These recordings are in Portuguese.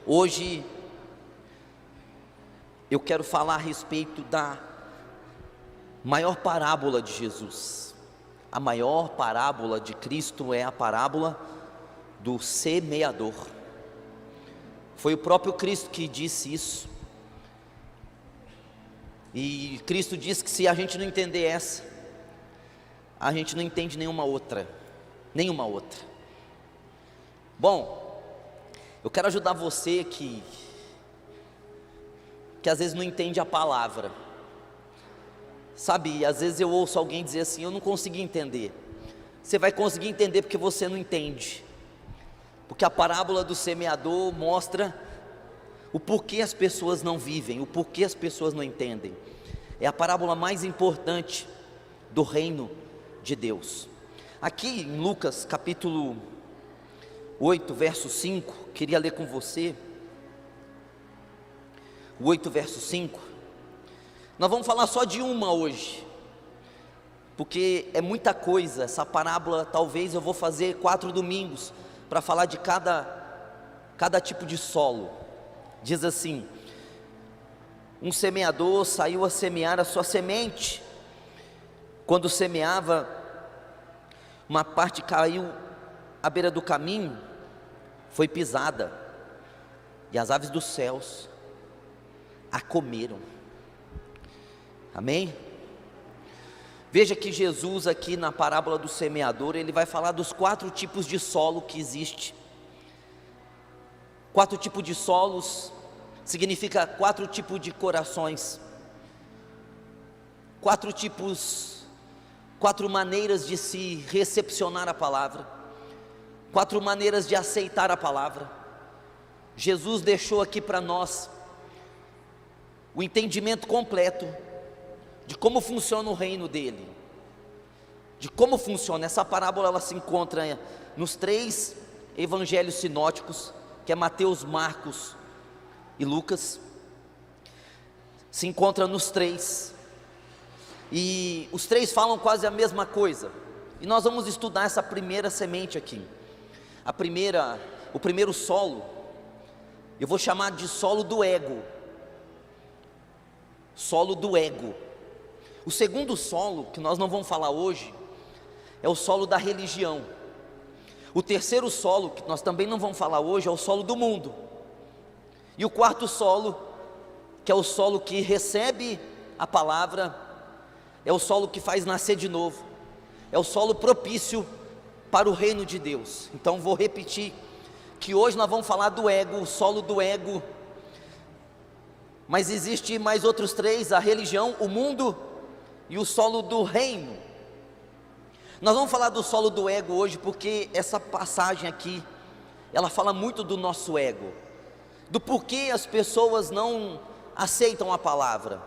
Hoje eu quero falar a respeito da maior parábola de Jesus. A maior parábola de Cristo é a parábola do semeador. Foi o próprio Cristo que disse isso. E Cristo disse que se a gente não entender essa, a gente não entende nenhuma outra. Bom, eu quero ajudar você que às vezes não entende a palavra. Sabe, às vezes eu ouço alguém dizer assim: eu não consegui entender. Você vai conseguir entender porque você não entende. Porque a parábola do semeador mostra o porquê as pessoas não vivem, o porquê as pessoas não entendem. É a parábola mais importante do reino de Deus. Aqui em Lucas capítulo 8, verso 5, queria ler com você. O 8, verso 5. Nós vamos falar só de uma hoje, porque é muita coisa. Essa parábola, talvez eu vou fazer 4 domingos para falar de cada tipo de solo. Diz assim: um semeador saiu a semear a sua semente. Quando semeava, uma parte caiu à beira do caminho, foi pisada, e as aves dos céus a comeram. Amém? Veja que Jesus aqui na parábola do semeador, ele vai falar dos 4 tipos de solo que existe. 4 tipos de solos significa 4 tipos de corações, 4 maneiras de se recepcionar a palavra, 4 maneiras de aceitar a palavra. Jesus deixou aqui para nós o entendimento completo de como funciona o reino dele, de como funciona. Essa parábola ela se encontra nos 3 evangelhos sinóticos, que é Mateus, Marcos e Lucas. Se encontra nos 3, e os 3 falam quase a mesma coisa. E nós vamos estudar essa primeira semente aqui. O primeiro solo, eu vou chamar de solo do ego. Solo do ego. O segundo solo, que nós não vamos falar hoje, é o solo da religião. O terceiro solo, que nós também não vamos falar hoje, é o solo do mundo. E o quarto solo, que é o solo que recebe a palavra, é o solo que faz nascer de novo, é o solo propício para o reino de Deus. Então vou repetir, que hoje nós vamos falar do ego, o solo do ego. Mas existe mais outros 3, a religião, o mundo e o solo do reino. Nós vamos falar do solo do ego hoje, porque essa passagem aqui, ela fala muito do nosso ego, do porquê as pessoas não aceitam a palavra.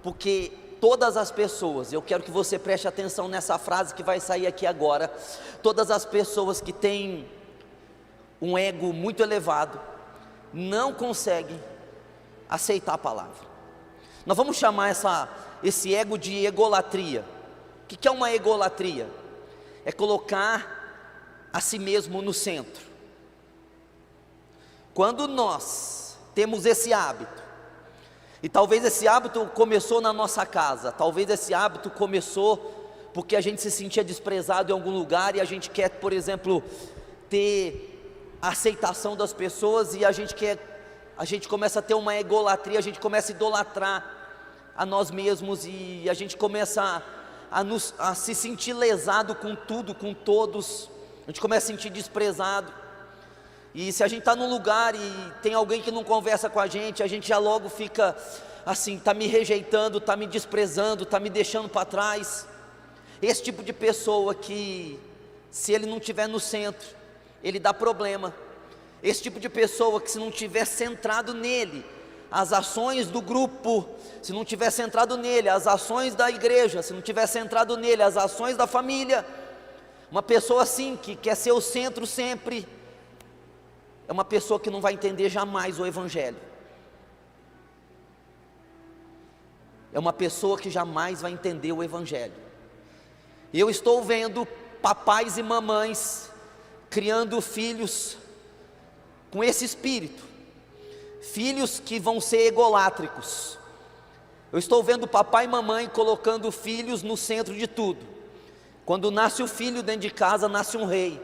Porque todas as pessoas, eu quero que você preste atenção nessa frase que vai sair aqui agora, todas as pessoas que têm um ego muito elevado, não conseguem aceitar a palavra. Nós vamos chamar esse ego de egolatria. O que é uma egolatria? É colocar a si mesmo no centro. Quando nós temos esse hábito, e talvez esse hábito começou na nossa casa, talvez esse hábito começou porque a gente se sentia desprezado em algum lugar, e a gente quer, por exemplo, ter a aceitação das pessoas, e a gente começa a ter uma egolatria, a gente começa a idolatrar a nós mesmos, e a gente começa a se sentir lesado com tudo, com todos. A gente começa a se sentir desprezado. E se a gente está num lugar e tem alguém que não conversa com a gente já logo fica assim: está me rejeitando, está me desprezando, está me deixando para trás. Esse tipo de pessoa que, se ele não estiver no centro, ele dá problema. Esse tipo de pessoa que, se não estiver centrado nele, as ações do grupo, se não estiver centrado nele, as ações da igreja, se não estiver centrado nele, as ações da família, uma pessoa assim, que quer ser o centro sempre, é uma pessoa que não vai entender jamais o evangelho. É uma pessoa que jamais vai entender o evangelho. Eu estou vendo papais e mamães criando filhos com esse espírito, filhos que vão ser egolátricos. Eu estou vendo papai e mamãe colocando filhos no centro de tudo. Quando nasce o filho dentro de casa, nasce um rei.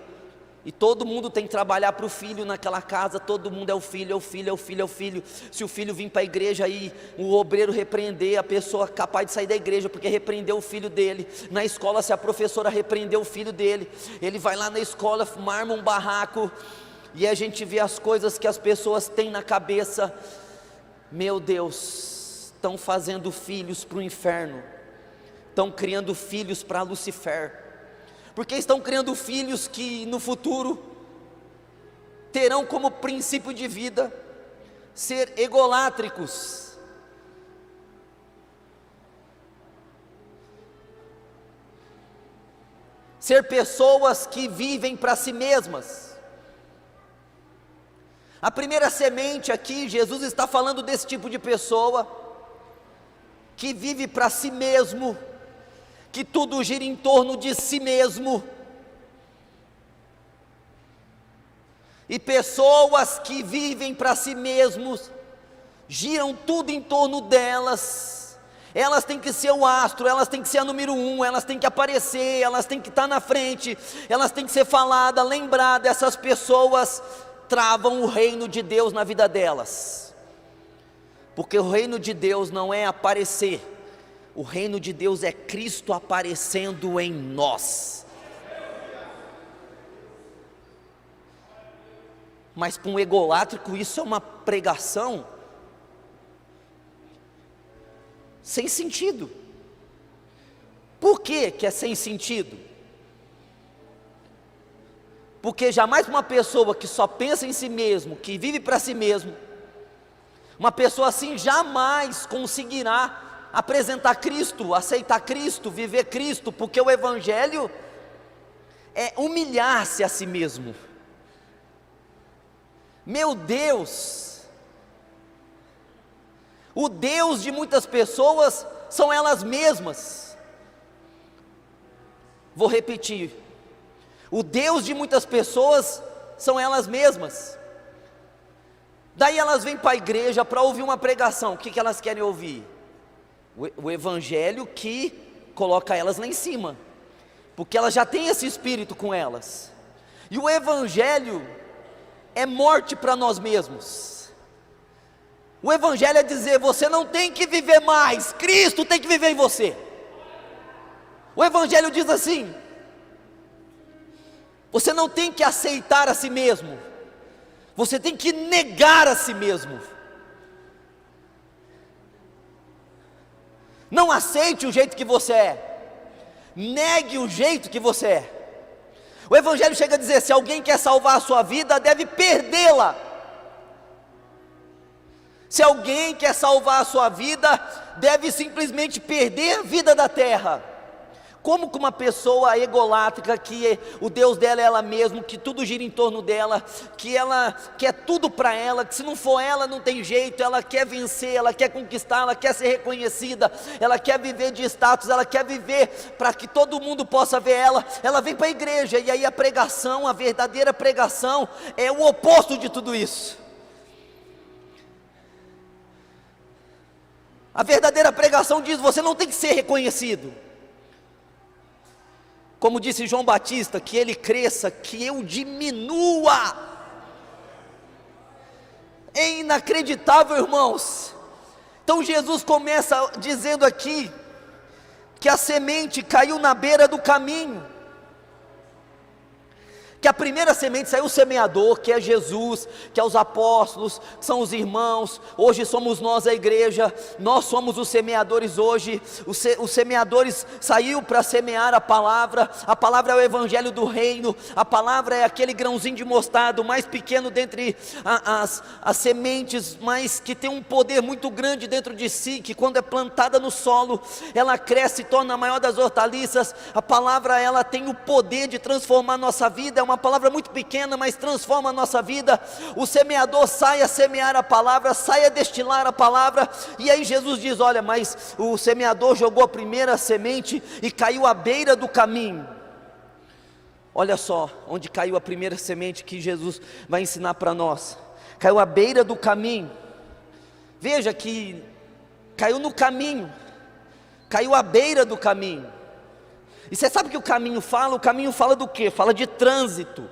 E todo mundo tem que trabalhar para o filho naquela casa, todo mundo é o filho, é o filho, é o filho, é o filho. Se o filho vir para a igreja aí, o obreiro repreender, a pessoa capaz de sair da igreja porque repreendeu o filho dele. Na escola, se a professora repreendeu o filho dele, ele vai lá na escola, arma um barraco, e a gente vê as coisas que as pessoas têm na cabeça. Meu Deus, estão fazendo filhos para o inferno, estão criando filhos para Lucifer, porque estão criando filhos que no futuro terão como princípio de vida ser egolátricos. Ser pessoas que vivem para si mesmas. A primeira semente aqui, Jesus está falando desse tipo de pessoa que vive para si mesmo, que tudo gira em torno de si mesmo. E pessoas que vivem para si mesmos, giram tudo em torno delas. Elas têm que ser o astro, elas têm que ser a número 1, elas têm que aparecer, elas têm que estar na frente, elas têm que ser faladas, lembradas. Essas pessoas travam o reino de Deus na vida delas, porque o reino de Deus não é aparecer, o reino de Deus é Cristo aparecendo em nós. Mas para um egolátrico isso é uma pregação sem sentido. Por que é sem sentido? Porque jamais uma pessoa que só pensa em si mesmo, que vive para si mesmo, uma pessoa assim jamais conseguirá apresentar Cristo, aceitar Cristo, viver Cristo, porque o Evangelho é humilhar-se a si mesmo. Meu Deus, o Deus de muitas pessoas são elas mesmas. Vou repetir, o Deus de muitas pessoas são elas mesmas. Daí elas vêm para a igreja para ouvir uma pregação. O que elas querem ouvir? O evangelho que coloca elas lá em cima, porque elas já têm esse espírito com elas. E o evangelho é morte para nós mesmos. O evangelho é dizer: você não tem que viver mais, Cristo tem que viver em você. O evangelho diz assim: você não tem que aceitar a si mesmo, você tem que negar a si mesmo. Não aceite o jeito que você é, negue o jeito que você é. O evangelho chega a dizer: se alguém quer salvar a sua vida, deve perdê-la. Se alguém quer salvar a sua vida, deve simplesmente perder a vida da terra. Como que uma pessoa egolátrica, que o Deus dela é ela mesma, que tudo gira em torno dela, que ela quer tudo para ela, que se não for ela não tem jeito, ela quer vencer, ela quer conquistar, ela quer ser reconhecida, ela quer viver de status, ela quer viver para que todo mundo possa ver ela vem para a igreja, e aí a pregação, a verdadeira pregação é o oposto de tudo isso. A verdadeira pregação diz: você não tem que ser reconhecido. Como disse João Batista, que ele cresça, que eu diminua. É inacreditável, irmãos. Então Jesus começa dizendo aqui que a semente caiu na beira do caminho, que a primeira semente saiu o semeador, que é Jesus, que é os apóstolos, que são os irmãos. Hoje somos nós a igreja, nós somos os semeadores hoje. Os semeadores saiu para semear a palavra é o evangelho do reino, a palavra é aquele grãozinho de mostarda, o mais pequeno dentre as sementes, mas que tem um poder muito grande dentro de si, que quando é plantada no solo, ela cresce e torna a maior das hortaliças. A palavra, ela tem o poder de transformar a nossa vida, é uma palavra muito pequena, mas transforma a nossa vida. O semeador sai a semear a palavra, sai a destilar a palavra, e aí Jesus diz: olha, mas o semeador jogou a primeira semente e caiu à beira do caminho. Olha só, onde caiu a primeira semente que Jesus vai ensinar para nós. Caiu à beira do caminho. Veja que caiu no caminho, caiu à beira do caminho. E você sabe o que o caminho fala? O caminho fala do quê? Fala de trânsito.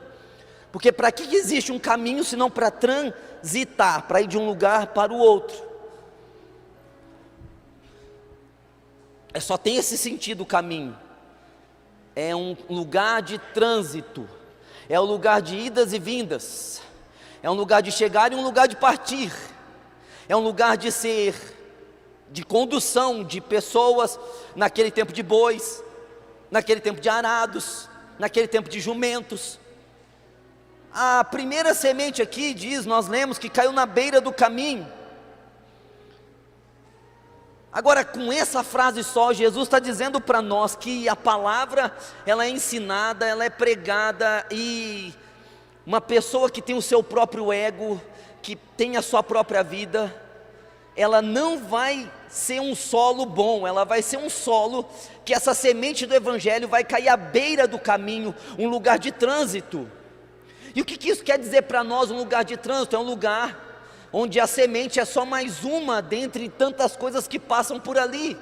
Porque para que existe um caminho senão para transitar, para ir de um lugar para o outro? Só tem esse sentido o caminho. É um lugar de trânsito, é um lugar de idas e vindas, é um lugar de chegar e um lugar de partir, é um lugar de ser, de condução de pessoas, naquele tempo de bois, naquele tempo de arados, naquele tempo de jumentos. A primeira semente aqui diz, nós lemos que caiu na beira do caminho. Agora, com essa frase só, Jesus está dizendo para nós que a palavra, ela é ensinada, ela é pregada, e uma pessoa que tem o seu próprio ego, que tem a sua própria vida, ela não vai ser um solo bom, ela vai ser um solo que essa semente do evangelho vai cair à beira do caminho, um lugar de trânsito. E o que isso quer dizer para nós, um lugar de trânsito? É um lugar onde a semente é só mais uma dentre tantas coisas que passam por ali.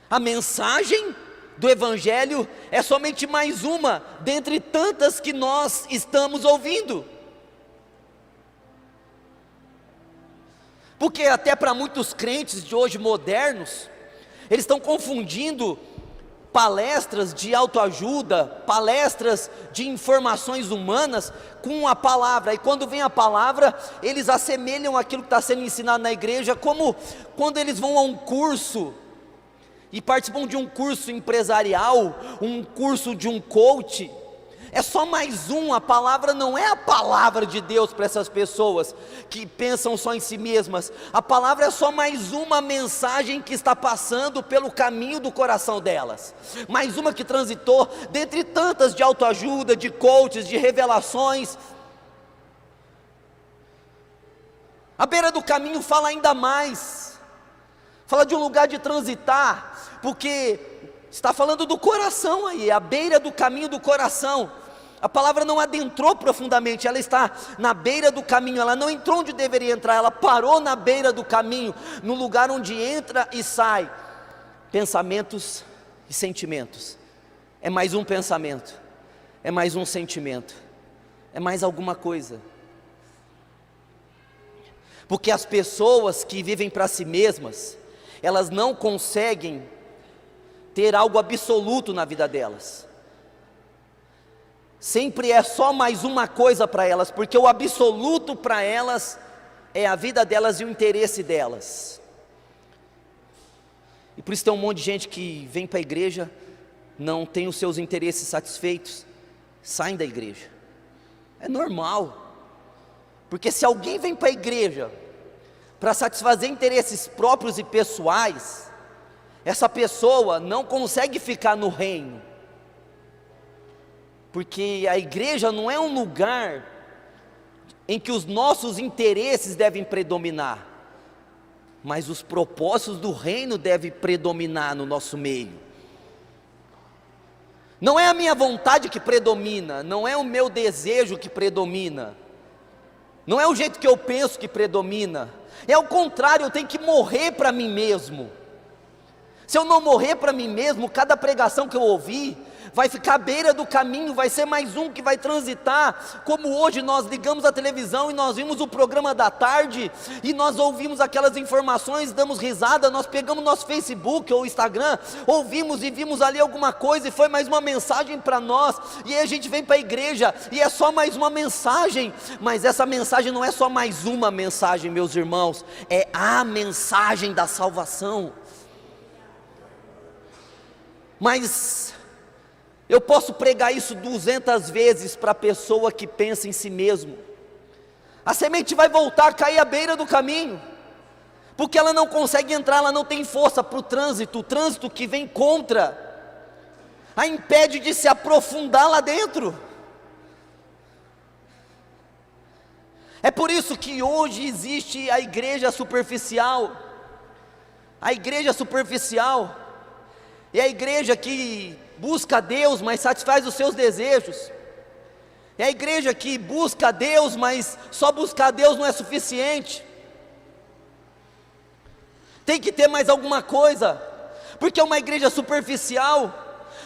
A mensagem do evangelho é somente mais uma dentre tantas que nós estamos ouvindo. Porque até para muitos crentes de hoje modernos, eles estão confundindo palestras de autoajuda, palestras de informações humanas com a palavra. E quando vem a palavra, eles assemelham aquilo que está sendo ensinado na igreja, como quando eles vão a um curso e participam de um curso empresarial, um curso de um coach. É só mais um, a palavra não é a palavra de Deus para essas pessoas que pensam só em si mesmas. A palavra é só mais uma mensagem que está passando pelo caminho do coração delas. Mais uma que transitou dentre tantas de autoajuda, de coaches, de revelações. A beira do caminho fala ainda mais. Fala de um lugar de transitar, porque está falando do coração aí, a beira do caminho do coração. A palavra não adentrou profundamente, ela está na beira do caminho, ela não entrou onde deveria entrar, ela parou na beira do caminho, no lugar onde entra e sai pensamentos e sentimentos. É mais um pensamento, é mais um sentimento, é mais alguma coisa. Porque as pessoas que vivem para si mesmas, elas não conseguem ter algo absoluto na vida delas. Sempre é só mais uma coisa para elas, porque o absoluto para elas é a vida delas e o interesse delas. E por isso tem um monte de gente que vem para a igreja, não tem os seus interesses satisfeitos, saem da igreja. É normal, porque se alguém vem para a igreja para satisfazer interesses próprios e pessoais, essa pessoa não consegue ficar no reino. Porque a igreja não é um lugar em que os nossos interesses devem predominar, mas os propósitos do reino devem predominar no nosso meio. Não é a minha vontade que predomina, não é o meu desejo que predomina, não é o jeito que eu penso que predomina, é o contrário, eu tenho que morrer para mim mesmo. Se eu não morrer para mim mesmo, cada pregação que eu ouvir vai ficar à beira do caminho, vai ser mais um que vai transitar, como hoje nós ligamos a televisão e nós vimos o programa da tarde, e nós ouvimos aquelas informações, damos risada, nós pegamos nosso Facebook ou Instagram, ouvimos e vimos ali alguma coisa, e foi mais uma mensagem para nós, e aí a gente vem para a igreja, e é só mais uma mensagem, mas essa mensagem não é só mais uma mensagem, meus irmãos, é a mensagem da salvação. Mas eu posso pregar isso 200 vezes para a pessoa que pensa em si mesmo. A semente vai voltar a cair à beira do caminho, porque ela não consegue entrar, ela não tem força para o trânsito que vem contra, a impede de se aprofundar lá dentro. É por isso que hoje existe a igreja superficial. A igreja superficial é a igreja que busca Deus, mas satisfaz os seus desejos. É a igreja que busca a Deus, mas só buscar a Deus não é suficiente. Tem que ter mais alguma coisa, porque é uma igreja superficial,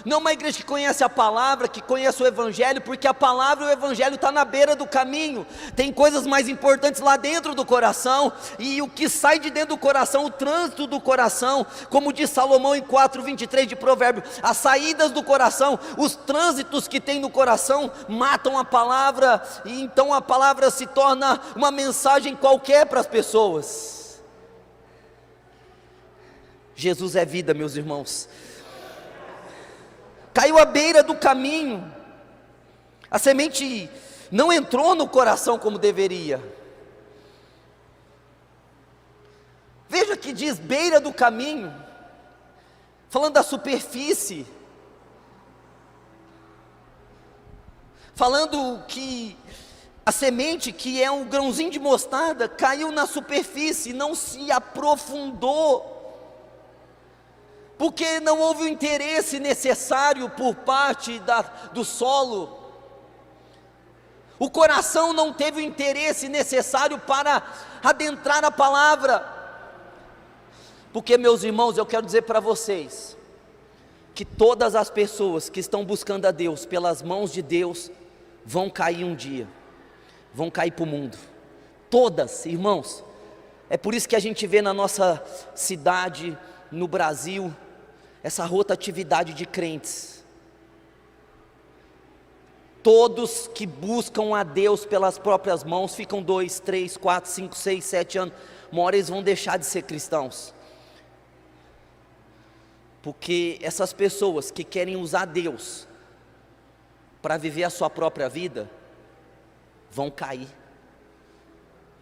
não é uma igreja que conhece a palavra, que conhece o Evangelho, porque a palavra e o Evangelho estão na beira do caminho. Tem coisas mais importantes lá dentro do coração, e o que sai de dentro do coração, o trânsito do coração, como diz Salomão em 4:23 de Provérbio, as saídas do coração, os trânsitos que tem no coração, matam a palavra, e então a palavra se torna uma mensagem qualquer para as pessoas. Jesus é vida, meus irmãos. Caiu à beira do caminho, a semente não entrou no coração como deveria. Veja que diz beira do caminho, falando da superfície, falando que a semente, que é um grãozinho de mostarda, caiu na superfície, não se aprofundou, porque não houve o interesse necessário por parte do solo. O coração não teve o interesse necessário para adentrar a palavra. Porque, meus irmãos, eu quero dizer para vocês, que todas as pessoas que estão buscando a Deus, pelas mãos de Deus, vão cair um dia, vão cair para o mundo. Todas, irmãos. É por isso que a gente vê na nossa cidade, no Brasil, essa rotatividade de crentes. Todos que buscam a Deus pelas próprias mãos, ficam 2, 3, 4, 5, 6, 7 anos, uma hora eles vão deixar de ser cristãos. Porque essas pessoas que querem usar Deus para viver a sua própria vida, vão cair.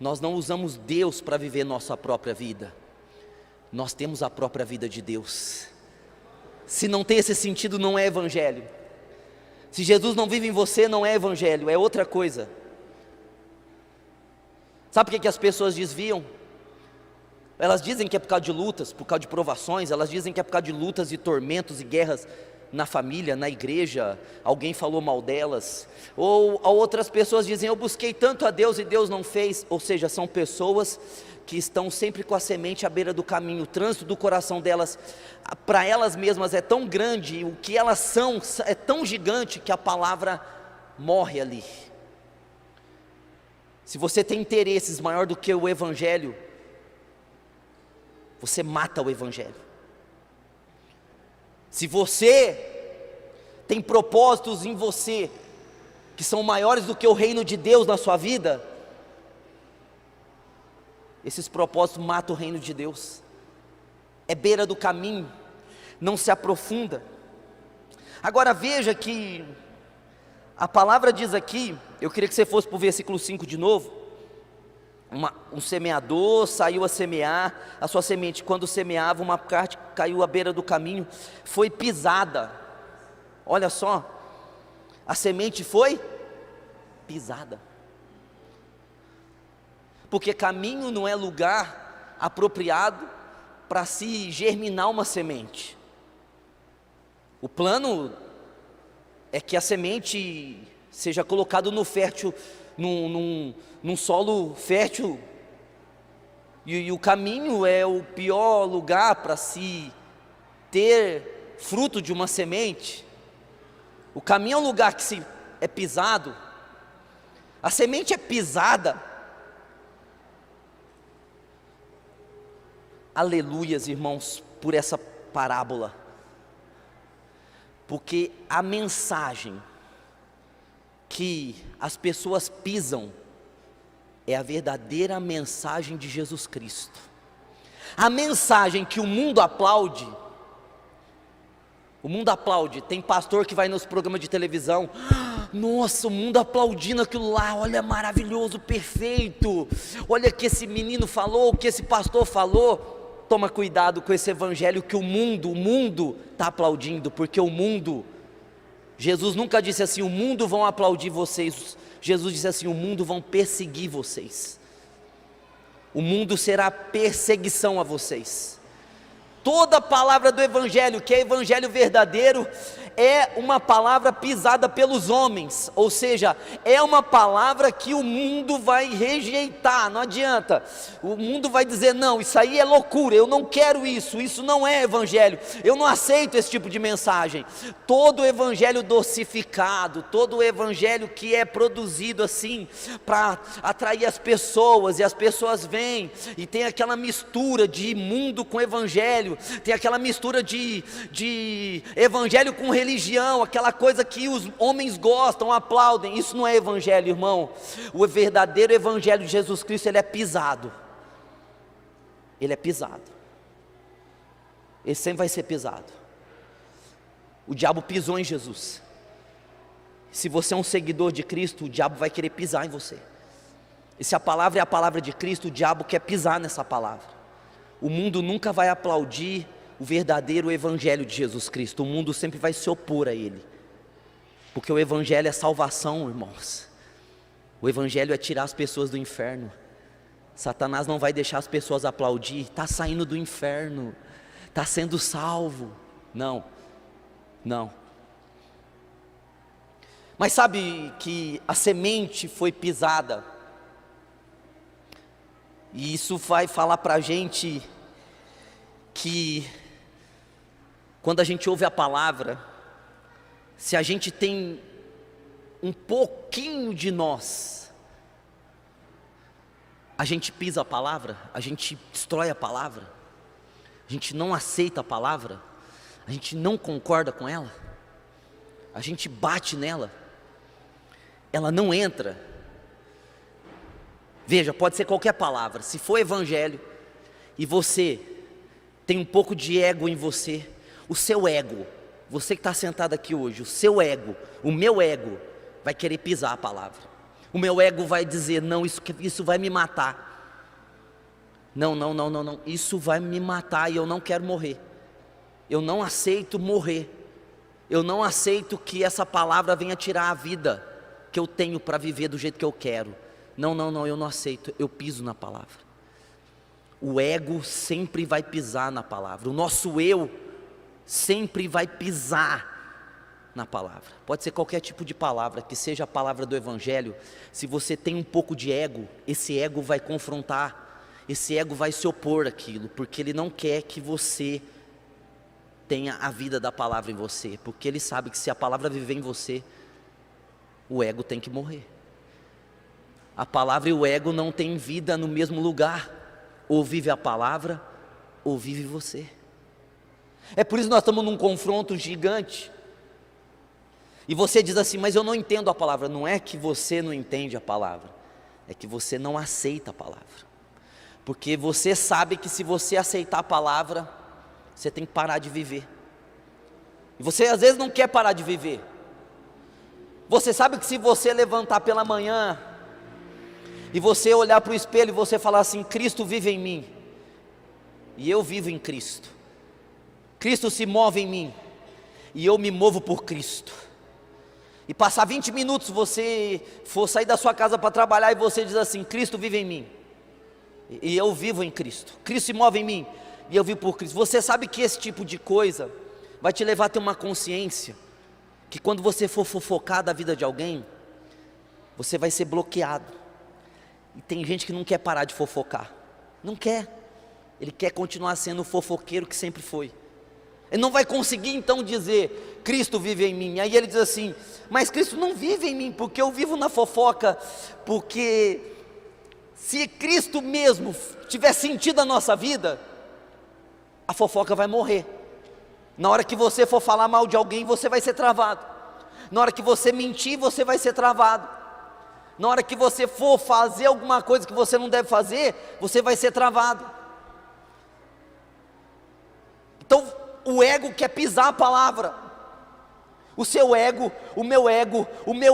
Nós não usamos Deus para viver nossa própria vida, nós temos a própria vida de Deus. Se não tem esse sentido, não é evangelho. Se Jesus não vive em você, não é evangelho, é outra coisa. Sabe por que as pessoas desviam? Elas dizem que é por causa de lutas, por causa de provações, elas dizem que é por causa de lutas e tormentos e guerras na família, na igreja, alguém falou mal delas. Ou outras pessoas dizem, eu busquei tanto a Deus e Deus não fez. Ou seja, são pessoas que estão sempre com a semente à beira do caminho. O trânsito do coração delas, para elas mesmas é tão grande, o que elas são é tão gigante, que a palavra morre ali. Se você tem interesses maior do que o Evangelho, você mata o Evangelho. Se você tem propósitos em você, que são maiores do que o reino de Deus na sua vida, esses propósitos matam o reino de Deus. É beira do caminho, não se aprofunda. Agora veja que a palavra diz aqui, eu queria que você fosse para o versículo 5 de novo. Um semeador saiu a semear, a sua semente, quando semeava, uma parte caiu à beira do caminho, foi pisada. Olha só, a semente foi pisada. Porque caminho não é lugar apropriado para se germinar uma semente. O plano é que a semente seja colocada no fértil, num solo fértil, e o caminho é o pior lugar para se ter fruto de uma semente. O caminho é um lugar que é pisado, a semente é pisada. Aleluias, irmãos, por essa parábola, porque a mensagem que as pessoas pisam é a verdadeira mensagem de Jesus Cristo. A mensagem que o mundo aplaude, tem pastor que vai nos programas de televisão, nossa, o mundo aplaudindo aquilo lá, olha, maravilhoso, perfeito, olha o que esse menino falou, o que esse pastor falou. Toma cuidado com esse evangelho que o mundo está aplaudindo, porque o mundo, Jesus nunca disse assim, o mundo vão aplaudir vocês. Jesus disse assim, o mundo vão perseguir vocês. O mundo será perseguição a vocês. Toda palavra do evangelho, que é evangelho verdadeiro, é uma palavra pisada pelos homens, ou seja, é uma palavra que o mundo vai rejeitar, não adianta, o mundo vai dizer, não, isso aí é loucura, eu não quero isso, isso não é evangelho, eu não aceito esse tipo de mensagem. Todo evangelho docificado, todo evangelho que é produzido assim, para atrair as pessoas, e as pessoas vêm, e tem aquela mistura de mundo com evangelho, tem aquela mistura de evangelho com religião, aquela coisa que os homens gostam, aplaudem. Isso não é evangelho, irmão. O verdadeiro evangelho de Jesus Cristo, ele é pisado. Ele é pisado. Ele sempre vai ser pisado. O diabo pisou em Jesus. Se você é um seguidor de Cristo, o diabo vai querer pisar em você. E se a palavra é a palavra de Cristo, o diabo quer pisar nessa palavra. O mundo nunca vai aplaudir o verdadeiro evangelho de Jesus Cristo. O mundo sempre vai se opor a ele, porque o evangelho é salvação, irmãos. O evangelho é tirar as pessoas do inferno. Satanás não vai deixar as pessoas aplaudir, está saindo do inferno, está sendo salvo. Não, não. Mas sabe que a semente foi pisada, e isso vai falar para a gente que quando a gente ouve a palavra, se a gente tem um pouquinho de nós, a gente pisa a palavra, a gente destrói a palavra, a gente não aceita a palavra, a gente não concorda com ela, a gente bate nela, ela não entra. Veja, pode ser qualquer palavra, se for evangelho, e você tem um pouco de ego em você, o seu ego, você que está sentado aqui hoje, o seu ego, o meu ego, vai querer pisar a palavra. O meu ego vai dizer, não, isso vai me matar. Não, isso vai me matar e eu não quero morrer. Eu não aceito morrer. Eu não aceito que essa palavra venha tirar a vida que eu tenho para viver do jeito que eu quero. Não, eu não aceito, eu piso na palavra. O ego sempre vai pisar na palavra, o nosso eu sempre vai pisar na palavra. Pode ser qualquer tipo de palavra, que seja a palavra do evangelho. Se você tem um pouco de ego, esse ego vai confrontar, esse ego vai se opor àquilo, porque ele não quer que você tenha a vida da palavra em você, porque ele sabe que se a palavra viver em você, o ego tem que morrer. A palavra e o ego não têm vida no mesmo lugar, ou vive a palavra, ou vive você. É por isso que nós estamos num confronto gigante, e você diz assim, mas eu não entendo a palavra. Não é que você não entende a palavra, é que você não aceita a palavra, porque você sabe que se você aceitar a palavra, você tem que parar de viver, e você às vezes não quer parar de viver. Você sabe que se você levantar pela manhã, e você olhar para o espelho e você falar assim, Cristo vive em mim, e eu vivo em Cristo, Cristo se move em mim, e eu me movo por Cristo, e passar 20 minutos, você for sair da sua casa para trabalhar, e você diz assim, Cristo vive em mim, e eu vivo em Cristo, Cristo se move em mim, e eu vivo por Cristo. Você sabe que esse tipo de coisa vai te levar a ter uma consciência, que quando você for fofocar da vida de alguém, você vai ser bloqueado. E tem gente que não quer parar de fofocar, não quer, ele quer continuar sendo o fofoqueiro que sempre foi. Ele não vai conseguir então dizer, Cristo vive em mim. Aí ele diz assim, mas Cristo não vive em mim, porque eu vivo na fofoca. Porque se Cristo mesmo tiver sentido a nossa vida, a fofoca vai morrer. Na hora que você for falar mal de alguém, você vai ser travado. Na hora que você mentir, você vai ser travado. Na hora que você for fazer alguma coisa que você não deve fazer, você vai ser travado. Então, o ego quer pisar a palavra. O seu ego, o meu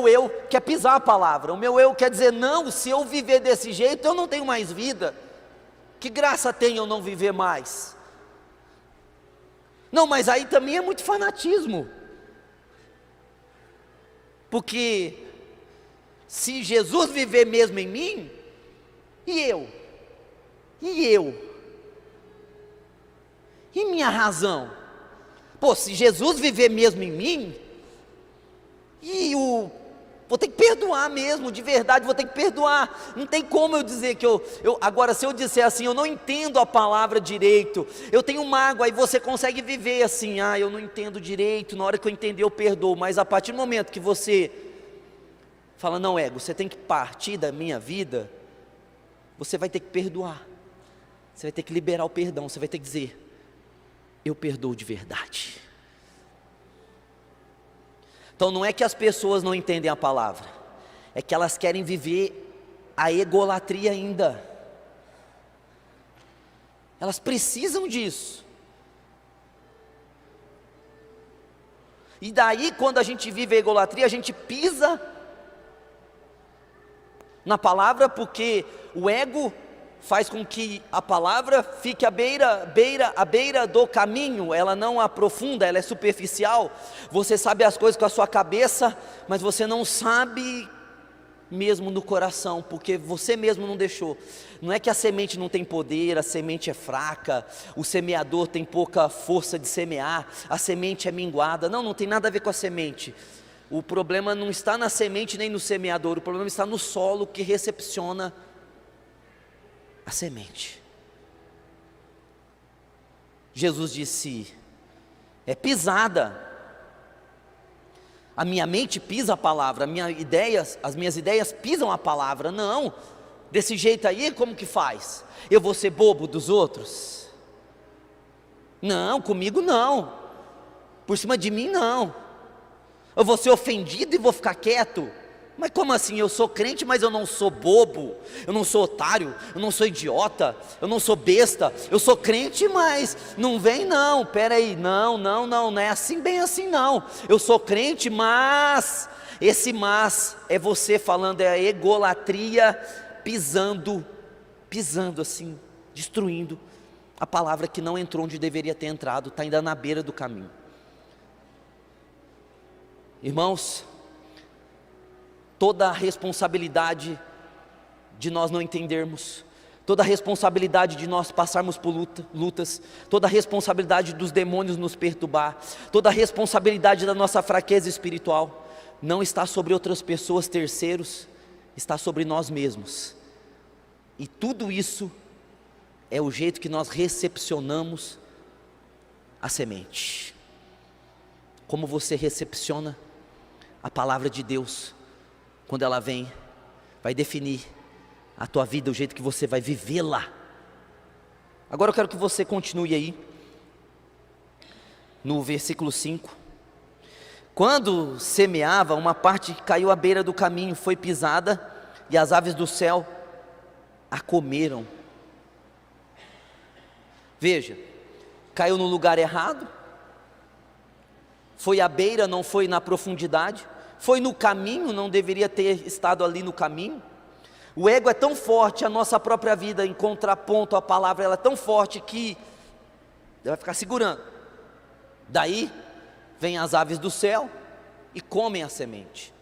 eu quer pisar a palavra. O meu eu quer dizer, não, se eu viver desse jeito, eu não tenho mais vida. Que graça tem eu não viver mais? Não, mas aí também é muito fanatismo. Porque se Jesus viver mesmo em mim, e eu? E minha razão? Pô, se Jesus viver mesmo em mim, vou ter que perdoar mesmo, de verdade, vou ter que perdoar. Não tem como eu dizer que agora, se eu disser assim, eu não entendo a palavra direito, eu tenho mágoa, aí você consegue viver assim, eu não entendo direito, na hora que eu entender eu perdoo. Mas a partir do momento que você fala, não, ego, você tem que partir da minha vida, você vai ter que perdoar, você vai ter que liberar o perdão, você vai ter que dizer, eu perdoo de verdade. Então não é que as pessoas não entendem a palavra, é que elas querem viver a egolatria ainda. Elas precisam disso. E daí, quando a gente vive a egolatria, a gente pisa na palavra, porque o ego faz com que a palavra fique à beira do caminho, ela não aprofunda, ela é superficial. Você sabe as coisas com a sua cabeça, mas você não sabe mesmo no coração, porque você mesmo não deixou. Não é que a semente não tem poder, a semente é fraca, o semeador tem pouca força de semear, a semente é minguada. Não tem nada a ver com a semente. O problema não está na semente nem no semeador, o problema está no solo que recepciona a semente. Jesus disse, é pisada. A minha mente pisa a palavra, as minhas ideias pisam a palavra. Não, desse jeito aí como que faz? Eu vou ser bobo dos outros? Não, comigo não, por cima de mim não. Eu vou ser ofendido e vou ficar quieto? Mas como assim? Eu sou crente, mas eu não sou bobo, eu não sou otário, eu não sou idiota, eu não sou besta. Eu sou crente, mas não vem não, peraí, não é assim, bem assim não. Eu sou crente, mas, esse mas é você falando, é a egolatria pisando assim, destruindo a palavra que não entrou onde deveria ter entrado, está ainda na beira do caminho. Irmãos, toda a responsabilidade de nós não entendermos, toda a responsabilidade de nós passarmos por lutas, toda a responsabilidade dos demônios nos perturbar, toda a responsabilidade da nossa fraqueza espiritual, não está sobre outras pessoas, terceiros, está sobre nós mesmos. E tudo isso é o jeito que nós recepcionamos a semente. Como você recepciona a palavra de Deus, quando ela vem, vai definir a tua vida, o jeito que você vai vivê-la. Agora eu quero que você continue aí, no versículo 5. Quando semeava, uma parte caiu à beira do caminho, foi pisada, e as aves do céu a comeram. Veja, caiu no lugar errado, foi à beira, não foi na profundidade, foi no caminho, não deveria ter estado ali no caminho. O ego é tão forte, a nossa própria vida em contraponto à palavra, ela é tão forte que ela vai ficar segurando. Daí vem as aves do céu e comem a semente.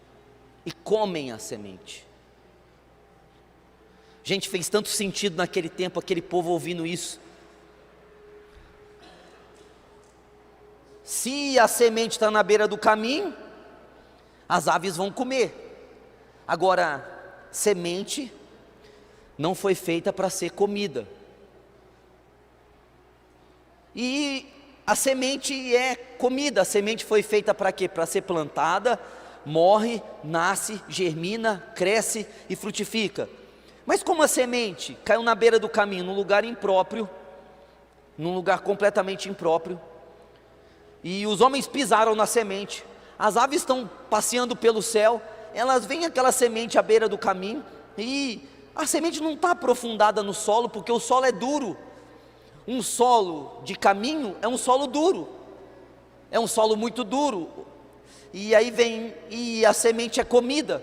Gente, fez tanto sentido naquele tempo, aquele povo ouvindo isso. Se a semente está na beira do caminho, as aves vão comer. Agora, semente não foi feita para ser comida. E a semente é comida. A semente foi feita para quê? Para ser plantada, morre, nasce, germina, cresce e frutifica. Mas como a semente caiu na beira do caminho, num lugar impróprio, num lugar completamente impróprio, e os homens pisaram na semente, as aves estão passeando pelo céu, elas veem aquela semente à beira do caminho, e a semente não está aprofundada no solo, porque o solo é duro. Um solo de caminho é um solo duro, é um solo muito duro, e aí vem, e a semente é comida.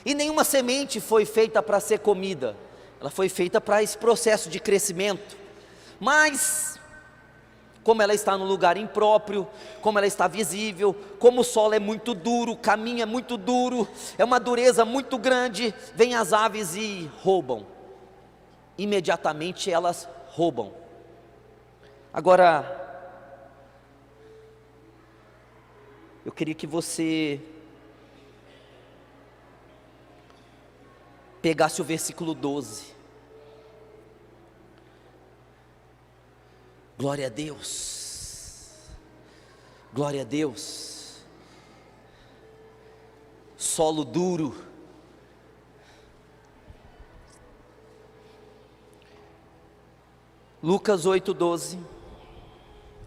E nenhuma semente foi feita para ser comida, ela foi feita para esse processo de crescimento. Mas como ela está no lugar impróprio, como ela está visível, como o solo é muito duro, o caminho é muito duro, é uma dureza muito grande, vêm as aves e roubam. Imediatamente elas roubam. Agora, eu queria que você pegasse o versículo 12. Glória a Deus, glória a Deus. Solo duro. Lucas 8:12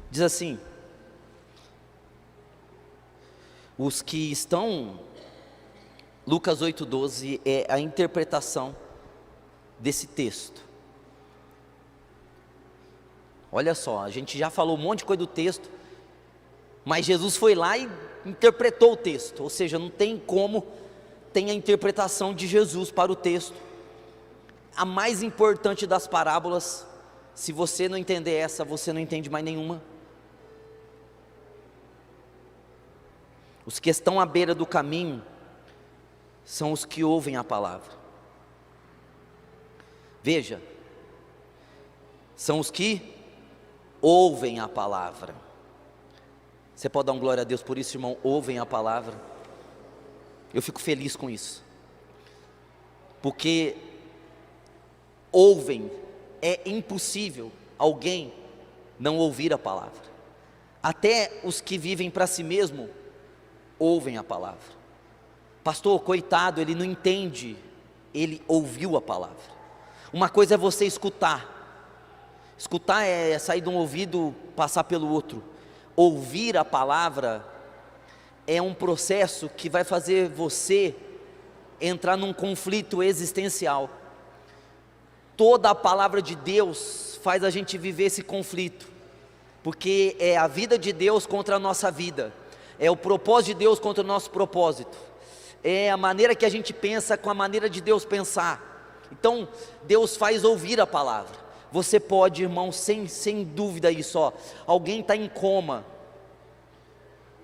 diz assim: os que estão, Lucas 8:12 é a interpretação desse texto. Olha só, a gente já falou um monte de coisa do texto, mas Jesus foi lá e interpretou o texto, ou seja, não tem como tem a interpretação de Jesus para o texto. A mais importante das parábolas, se você não entender essa, você não entende mais nenhuma. Os que estão à beira do caminho são os que ouvem a palavra. Veja, são os que ouvem a palavra. Você pode dar um glória a Deus por isso, irmão? Ouvem a palavra. Eu fico feliz com isso, porque ouvem. É impossível alguém não ouvir a palavra. Até os que vivem para si mesmo ouvem a palavra. Pastor, coitado, ele não entende. Ele ouviu a palavra. Uma coisa é você escutar. Escutar é sair de um ouvido, passar pelo outro. Ouvir a palavra é um processo que vai fazer você entrar num conflito existencial. Toda a palavra de Deus faz a gente viver esse conflito, porque é a vida de Deus contra a nossa vida, é o propósito de Deus contra o nosso propósito, é a maneira que a gente pensa com a maneira de Deus pensar. Então Deus faz ouvir a palavra. Você pode, irmão, sem dúvida isso, ó, alguém está em coma,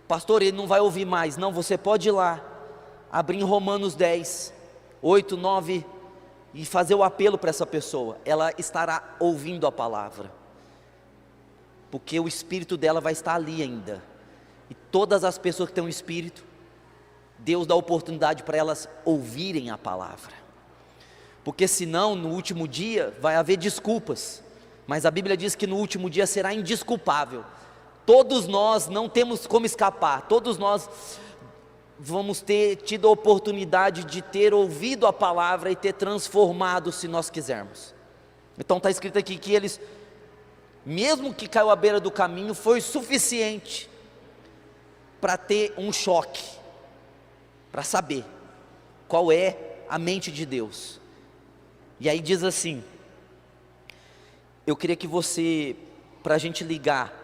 pastor, ele não vai ouvir mais. Não, você pode ir lá, abrir em Romanos 10, 8, 9, e fazer o apelo para essa pessoa. Ela estará ouvindo a palavra, porque o espírito dela vai estar ali ainda. E todas as pessoas que têm um espírito, Deus dá oportunidade para elas ouvirem a palavra, porque senão no último dia vai haver desculpas, mas a Bíblia diz que no último dia será indesculpável. Todos nós não temos como escapar, todos nós vamos ter tido a oportunidade de ter ouvido a palavra e ter transformado, se nós quisermos. Então está escrito aqui que eles, mesmo que caiu à beira do caminho, foi suficiente para ter um choque, para saber qual é a mente de Deus. E aí diz assim, eu queria que você, para a gente ligar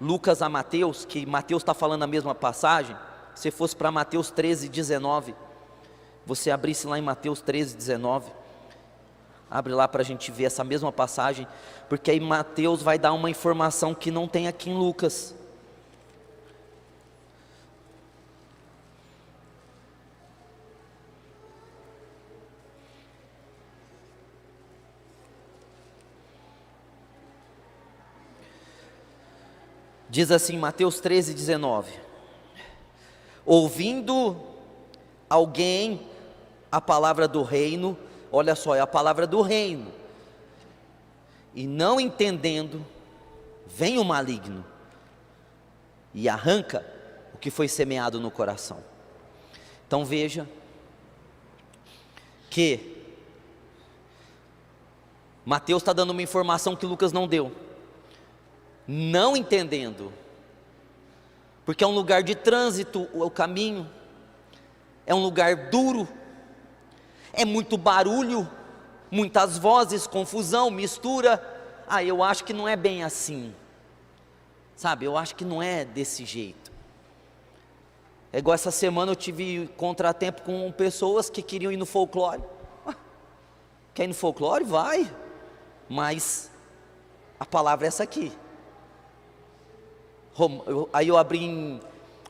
Lucas a Mateus, que Mateus está falando a mesma passagem, se fosse para Mateus 13:19, você abrisse lá em Mateus 13:19, abre lá para a gente ver essa mesma passagem, porque aí Mateus vai dar uma informação que não tem aqui em Lucas. Diz assim, Mateus 13:19, ouvindo alguém a palavra do reino, olha só, é a palavra do reino, e não entendendo, vem o maligno e arranca o que foi semeado no coração. Então veja que Mateus está dando uma informação que Lucas não deu. Não entendendo, porque é um lugar de trânsito, o caminho é um lugar duro, é muito barulho, muitas vozes, confusão, mistura. Eu acho que não é bem assim, sabe, eu acho que não é desse jeito. É igual essa semana eu tive contratempo com pessoas que queriam ir no folclore. Quer ir no folclore? Vai, mas a palavra é essa aqui. Aí eu abri em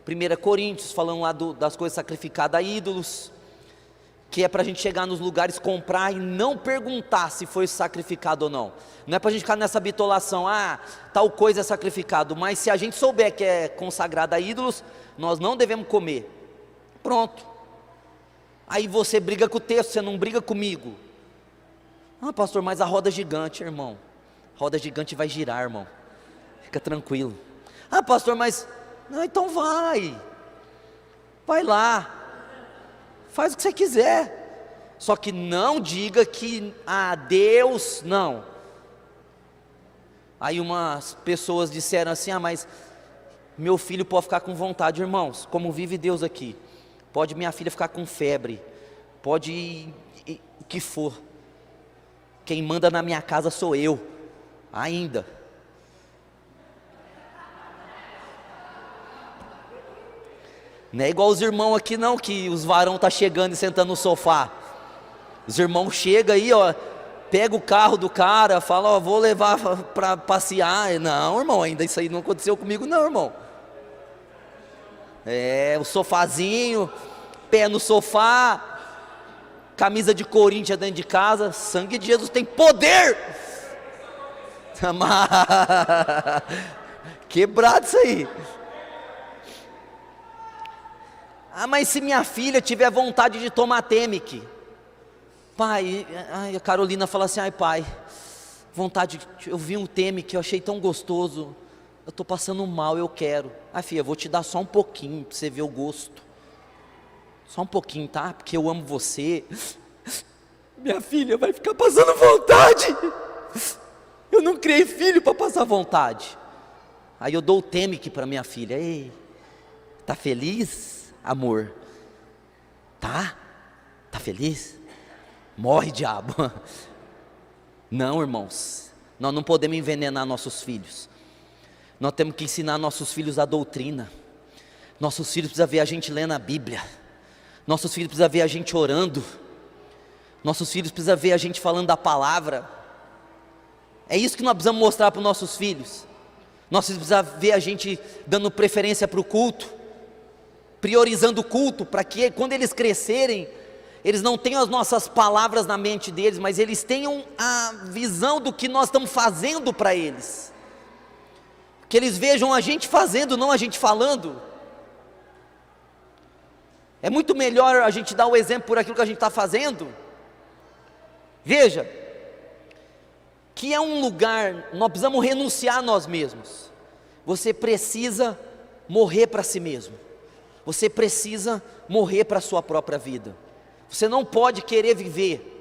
1 Coríntios, falando lá das coisas sacrificadas a ídolos, que é para a gente chegar nos lugares, comprar e não perguntar se foi sacrificado ou não. Não é para a gente ficar nessa bitolação, tal coisa é sacrificado, mas se a gente souber que é consagrada a ídolos, nós não devemos comer. Pronto. Aí você briga com o texto, você não briga comigo. Pastor, mas a roda gigante, irmão. A roda gigante vai girar, irmão. Fica tranquilo. Pastor, mas... Não, então vai. Vai lá. Faz o que você quiser. Só que não diga que, Deus, não. Aí umas pessoas disseram assim, mas meu filho pode ficar com vontade. Irmãos, como vive Deus aqui, pode minha filha ficar com febre, pode o que for. Quem manda na minha casa sou eu, ainda. Não é igual os irmãos aqui não, que os varão tá chegando e sentando no sofá. Os irmãos chegam aí, pega o carro do cara, fala, vou levar para passear. Não, irmão, ainda isso aí não aconteceu comigo não, irmão. O sofazinho, pé no sofá, camisa de Corinthians dentro de casa, sangue de Jesus tem poder. Quebrado isso aí. Mas se minha filha tiver vontade de tomar Temic, pai, a Carolina fala assim, pai, eu vi um Temic, eu achei tão gostoso, eu estou passando mal, eu quero. Filha, eu vou te dar só um pouquinho, para você ver o gosto, só um pouquinho, tá? Porque eu amo você. Minha filha vai ficar passando vontade, eu não criei filho para passar vontade. Aí eu dou o Temic para minha filha, ei, tá feliz? Amor, tá feliz? Morre, diabo. Não, irmãos, nós não podemos envenenar nossos filhos. Nós temos que ensinar nossos filhos a doutrina. Nossos filhos precisam ver a gente lendo a Bíblia. Nossos filhos precisam ver a gente orando. Nossos filhos precisam ver a gente falando da palavra. É isso que nós precisamos mostrar para os nossos filhos. Nossos filhos precisam ver a gente dando preferência para o culto, priorizando o culto, para que quando eles crescerem, eles não tenham as nossas palavras na mente deles, mas eles tenham a visão do que nós estamos fazendo para eles, que eles vejam a gente fazendo, não a gente falando. É muito melhor a gente dar o exemplo por aquilo que a gente está fazendo. Veja, que é um lugar, nós precisamos renunciar a nós mesmos. Você precisa morrer para si mesmo. Você precisa morrer para a sua própria vida. Você não pode querer viver,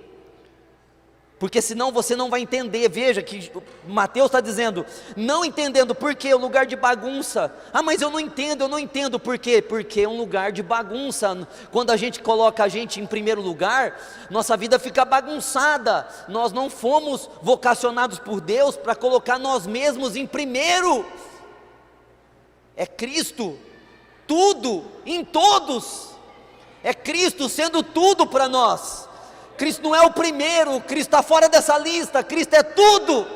porque senão você não vai entender. Veja que Mateus está dizendo, não entendendo por quê, o lugar de bagunça. Mas eu não entendo por quê? Porque é um lugar de bagunça. Quando a gente coloca a gente em primeiro lugar, nossa vida fica bagunçada. Nós não fomos vocacionados por Deus para colocar nós mesmos em primeiro. É Cristo, tudo, em todos, é Cristo sendo tudo para nós. Cristo não é o primeiro, Cristo está fora dessa lista, Cristo é tudo.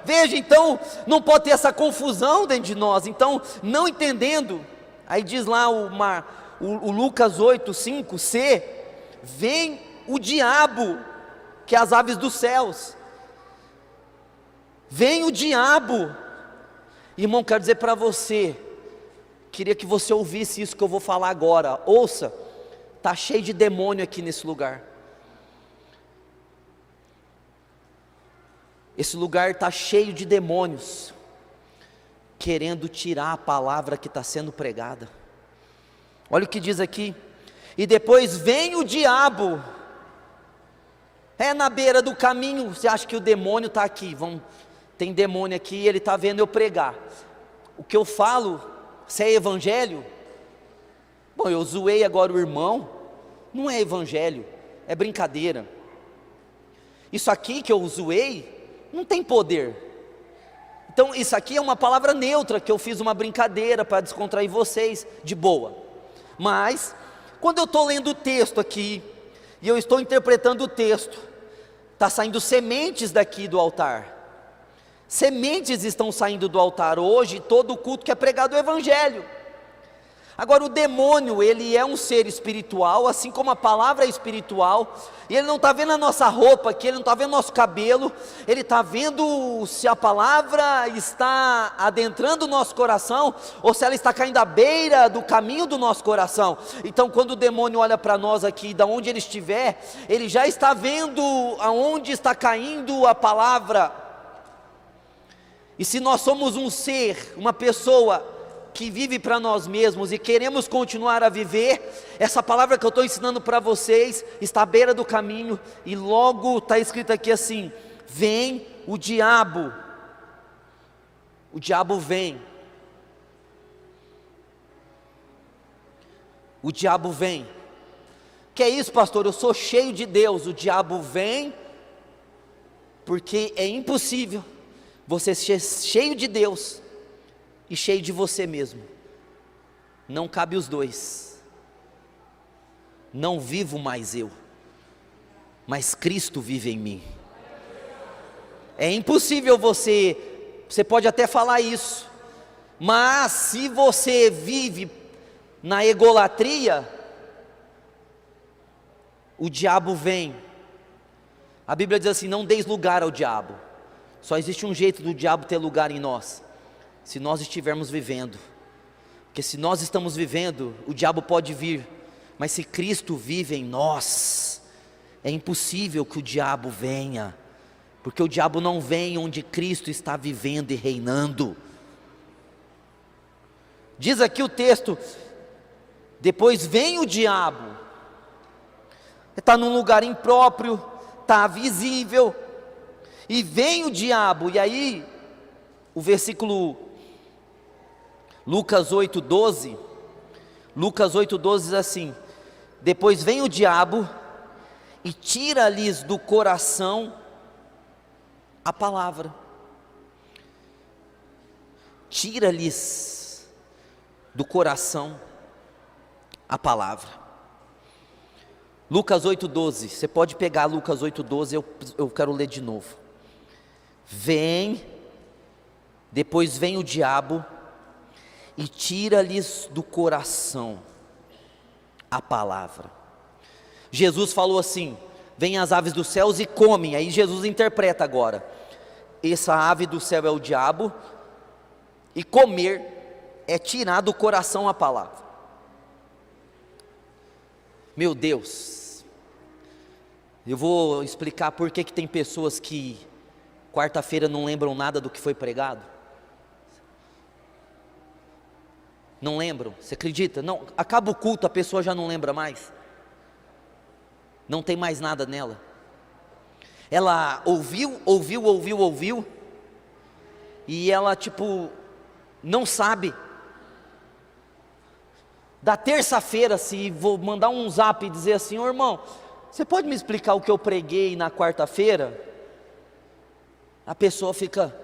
Veja, então, não pode ter essa confusão dentro de nós. Então, não entendendo, aí diz lá o Lucas 8:5, vem o diabo, que é as aves dos céus, vem o diabo. Irmão, quero dizer para você, queria que você ouvisse isso que eu vou falar agora. Ouça, está cheio de demônio aqui nesse lugar. Esse lugar está cheio de demônios, querendo tirar a palavra que está sendo pregada. Olha o que diz aqui, e depois vem o diabo, na beira do caminho. Você acha que o demônio está aqui? Tem demônio aqui e ele está vendo eu pregar. O que eu falo, se é evangelho, eu zoei agora o irmão, não é evangelho, é brincadeira. Isso aqui que eu zoei, não tem poder. Então isso aqui é uma palavra neutra, que eu fiz uma brincadeira para descontrair vocês, de boa. Mas, quando eu estou lendo o texto aqui, e eu estou interpretando o texto, está saindo sementes daqui do altar. Sementes estão saindo do altar hoje, todo o culto que é pregado o evangelho. Agora, o demônio, ele é um ser espiritual, assim como a palavra é espiritual, e ele não está vendo a nossa roupa aqui, ele não está vendo nosso cabelo, ele está vendo se a palavra está adentrando o nosso coração, ou se ela está caindo à beira do caminho do nosso coração. Então, quando o demônio olha para nós aqui, da onde ele estiver, ele já está vendo aonde está caindo a palavra. E se nós somos um ser, uma pessoa que vive para nós mesmos e queremos continuar a viver, essa palavra que eu estou ensinando para vocês está à beira do caminho, e logo está escrito aqui assim: vem o diabo vem, o diabo vem. Que é isso, pastor? Eu sou cheio de Deus. O diabo vem, porque é impossível você ser cheio de Deus e cheio de você mesmo. Não cabe os dois. Não vivo mais eu, mas Cristo vive em mim. É impossível você pode até falar isso, mas se você vive na egolatria, o diabo vem. A Bíblia diz assim: não deis lugar ao diabo. Só existe um jeito do diabo ter lugar em nós: se nós estivermos vivendo. Porque se nós estamos vivendo, o diabo pode vir, mas se Cristo vive em nós, é impossível que o diabo venha, porque o diabo não vem onde Cristo está vivendo e reinando. Diz aqui o texto: depois vem o diabo, está num lugar impróprio, está visível, e vem o diabo. E aí o versículo Lucas 8:12 diz assim: depois vem o diabo e tira-lhes do coração a palavra. Tira-lhes do coração a palavra. Lucas 8:12, você pode pegar Lucas 8:12, eu quero ler de novo. Depois vem o diabo e tira-lhes do coração a palavra. Jesus falou assim: vêm as aves dos céus e comem. Aí Jesus interpreta agora: essa ave do céu é o diabo, e comer é tirar do coração a palavra. Meu Deus, eu vou explicar por que tem pessoas que quarta-feira não lembram nada do que foi pregado. Não lembram, você acredita? Não, acaba o culto, a pessoa já não lembra mais. Não tem mais nada nela. Ela ouviu, e ela não sabe. Da terça-feira, se vou mandar um zap e dizer assim: ô irmão, você pode me explicar o que eu preguei na quarta-feira? A pessoa fica: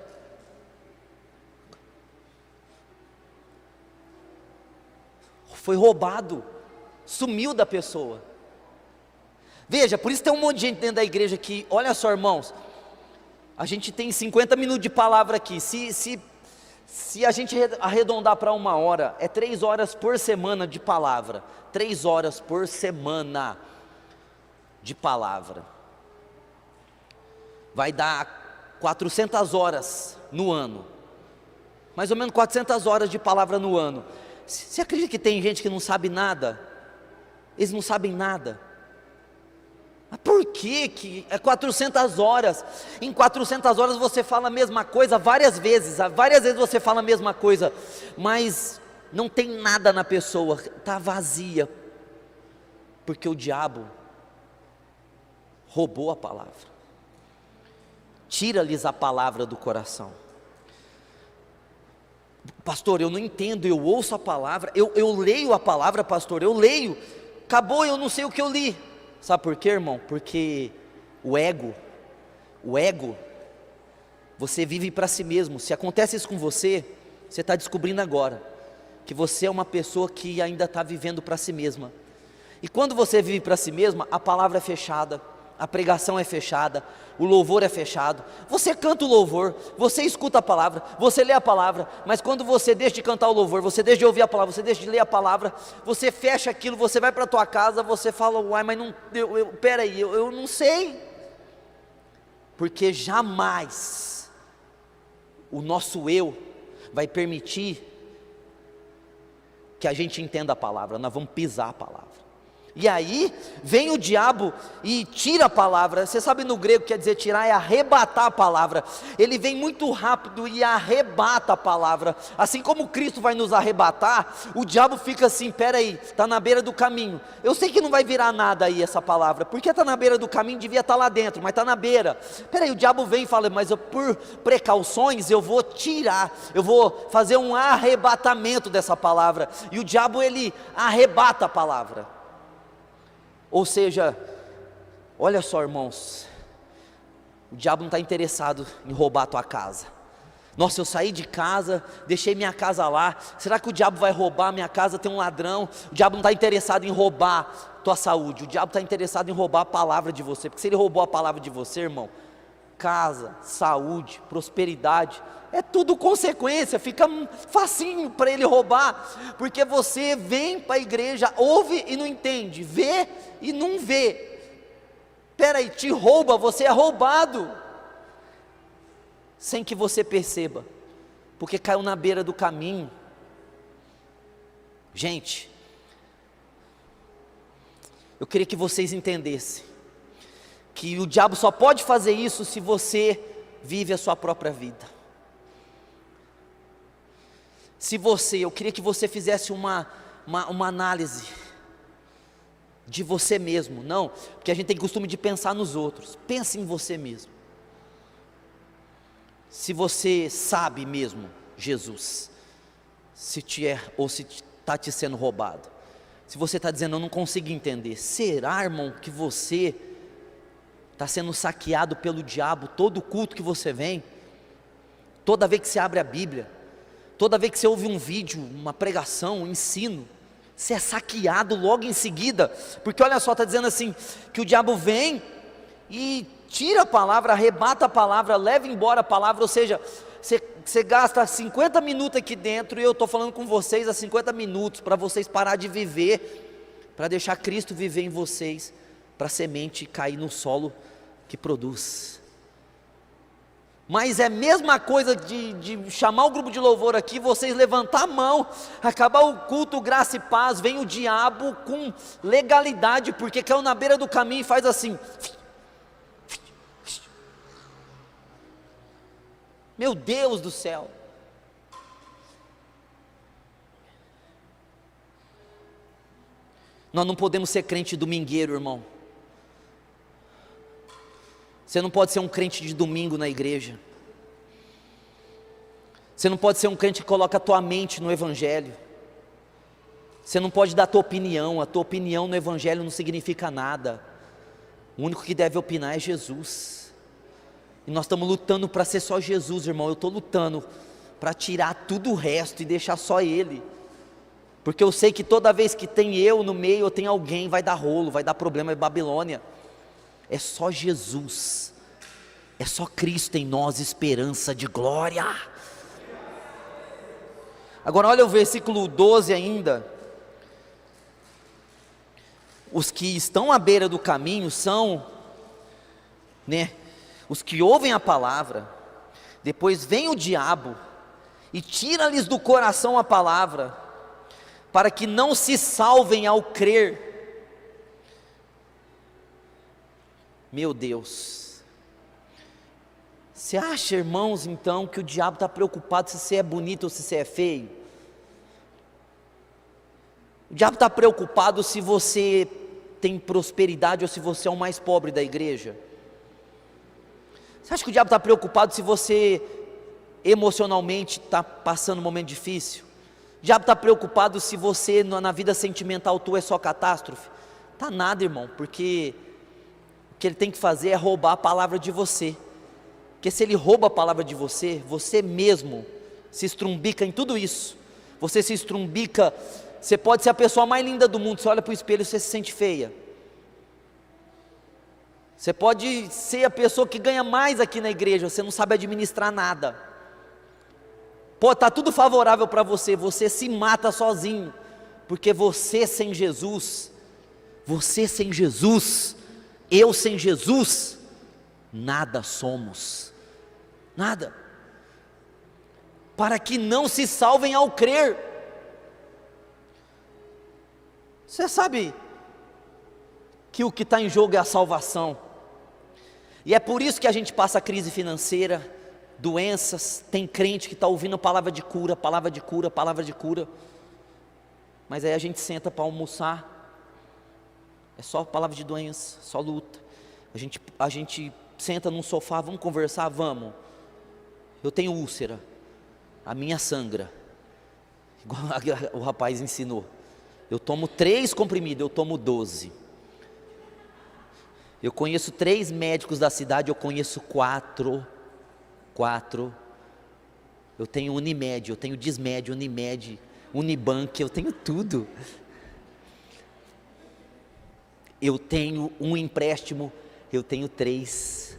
foi roubado, sumiu da pessoa. Veja, por isso tem um monte de gente dentro da igreja que, olha só irmãos, a gente tem 50 minutos de palavra aqui, se a gente arredondar para 1 hora, é 3 horas por semana de palavra, 3 horas por semana de palavra, vai dar 400 horas no ano, mais ou menos 400 horas de palavra no ano. Você acredita que tem gente que não sabe nada? Eles não sabem nada. Mas por que é 400 horas? Em 400 horas você fala a mesma coisa várias vezes você fala a mesma coisa, mas não tem nada na pessoa, está vazia, porque o diabo roubou a palavra. Tira-lhes a palavra do coração. Pastor, eu não entendo, eu ouço a palavra, eu leio a palavra, pastor, eu leio, acabou, eu não sei o que eu li. Sabe por quê, irmão? Porque o ego, você vive para si mesmo. Se acontece isso com você, você está descobrindo agora, que você é uma pessoa que ainda está vivendo para si mesma. E quando você vive para si mesma, a palavra é fechada, a pregação é fechada, o louvor é fechado, você canta o louvor, você escuta a palavra, você lê a palavra, mas quando você deixa de cantar o louvor, você deixa de ouvir a palavra, você deixa de ler a palavra, você fecha aquilo, você vai para a tua casa, você fala, uai, mas não, peraí, eu não sei, porque jamais o nosso eu vai permitir que a gente entenda a palavra, nós vamos pisar a palavra. E aí, vem o diabo e tira a palavra. Você sabe no grego quer dizer tirar, é arrebatar a palavra. Ele vem muito rápido e arrebata a palavra. Assim como Cristo vai nos arrebatar, o diabo fica assim, peraí, está na beira do caminho. Eu sei que não vai virar nada aí essa palavra, porque está na beira do caminho, devia estar lá dentro, mas está na beira. Peraí, o diabo vem e fala, mas por precauções eu vou tirar, eu vou fazer um arrebatamento dessa palavra. E o diabo ele arrebata a palavra. Ou seja, olha só irmãos, o diabo não está interessado em roubar a tua casa. Nossa, eu saí de casa, deixei minha casa lá, será que o diabo vai roubar minha casa, tem um ladrão? O diabo não está interessado em roubar tua saúde, o diabo está interessado em roubar a palavra de você, porque se ele roubou a palavra de você, irmão, casa, saúde, prosperidade, é tudo consequência, fica facinho para ele roubar, porque você vem para a igreja, ouve e não entende, vê e não vê, peraí, te rouba, você é roubado, sem que você perceba, porque caiu na beira do caminho. Gente, eu queria que vocês entendessem, que o diabo só pode fazer isso se você vive a sua própria vida. Eu queria que você fizesse uma análise de você mesmo, não, porque a gente tem costume de pensar nos outros, pense em você mesmo, se você sabe mesmo, Jesus, se está te sendo roubado, se você está dizendo, eu não consigo entender, será irmão que você está sendo saqueado pelo diabo, todo culto que você vem, toda vez que você abre a Bíblia, toda vez que você ouve um vídeo, uma pregação, um ensino, você é saqueado logo em seguida, porque olha só, está dizendo assim, que o diabo vem e tira a palavra, arrebata a palavra, leva embora a palavra, ou seja, você gasta 50 minutos aqui dentro, e eu estou falando com vocês há 50 minutos, para vocês parar de viver, para deixar Cristo viver em vocês, para a semente cair no solo que produz. Mas é a mesma coisa de chamar o grupo de louvor aqui, vocês levantar a mão, acabar o culto, graça e paz, vem o diabo com legalidade, porque caiu na beira do caminho e faz assim. Meu Deus do céu. Nós não podemos ser crente domingueiro, irmão. Você não pode ser um crente de domingo na igreja. Você não pode ser um crente que coloca a tua mente no evangelho. Você não pode dar a tua opinião no evangelho não significa nada. O único que deve opinar é Jesus. E nós estamos lutando para ser só Jesus, irmão. Eu estou lutando para tirar tudo o resto e deixar só Ele. Porque eu sei que toda vez que tem eu no meio, ou tem alguém, vai dar rolo, vai dar problema em Babilônia. É só Jesus, é só Cristo em nós, esperança de glória. Agora olha o versículo 12 ainda. Os que estão à beira do caminho são, os que ouvem a palavra, depois vem o diabo e tira-lhes do coração a palavra, para que não se salvem ao crer. Meu Deus, você acha, irmãos, então, que o diabo está preocupado se você é bonito ou se você é feio? O diabo está preocupado se você tem prosperidade ou se você é o mais pobre da igreja? Você acha que o diabo está preocupado se você emocionalmente está passando um momento difícil? O diabo está preocupado se você na vida sentimental tua é só catástrofe? Está nada, irmão, porque o que ele tem que fazer é roubar a palavra de você, porque se ele rouba a palavra de você, você mesmo se estrumbica em tudo isso, você se estrumbica, você pode ser a pessoa mais linda do mundo, você olha para o espelho e você se sente feia, Você pode ser a pessoa que ganha mais aqui na igreja, você não sabe administrar nada. Pode estar tudo favorável para você, você se mata sozinho, porque você sem Jesus, eu sem Jesus, nada somos, nada. Para que não se salvem ao crer. Você sabe que o que está em jogo é a salvação, e é por isso que a gente passa crise financeira, doenças. Tem crente que está ouvindo palavra de cura, palavra de cura, palavra de cura, mas aí a gente senta para almoçar, é só palavra de doença, só luta. A gente senta num sofá, vamos conversar, vamos. Eu tenho úlcera, a minha sangra, igual o rapaz ensinou. Eu tomo 3 comprimidos, eu tomo 12. Eu conheço 3 médicos da cidade, eu conheço 4. Eu tenho Unimed, eu tenho Dismed, Unimed, Unibank, eu tenho tudo. Eu tenho um empréstimo, eu tenho 3.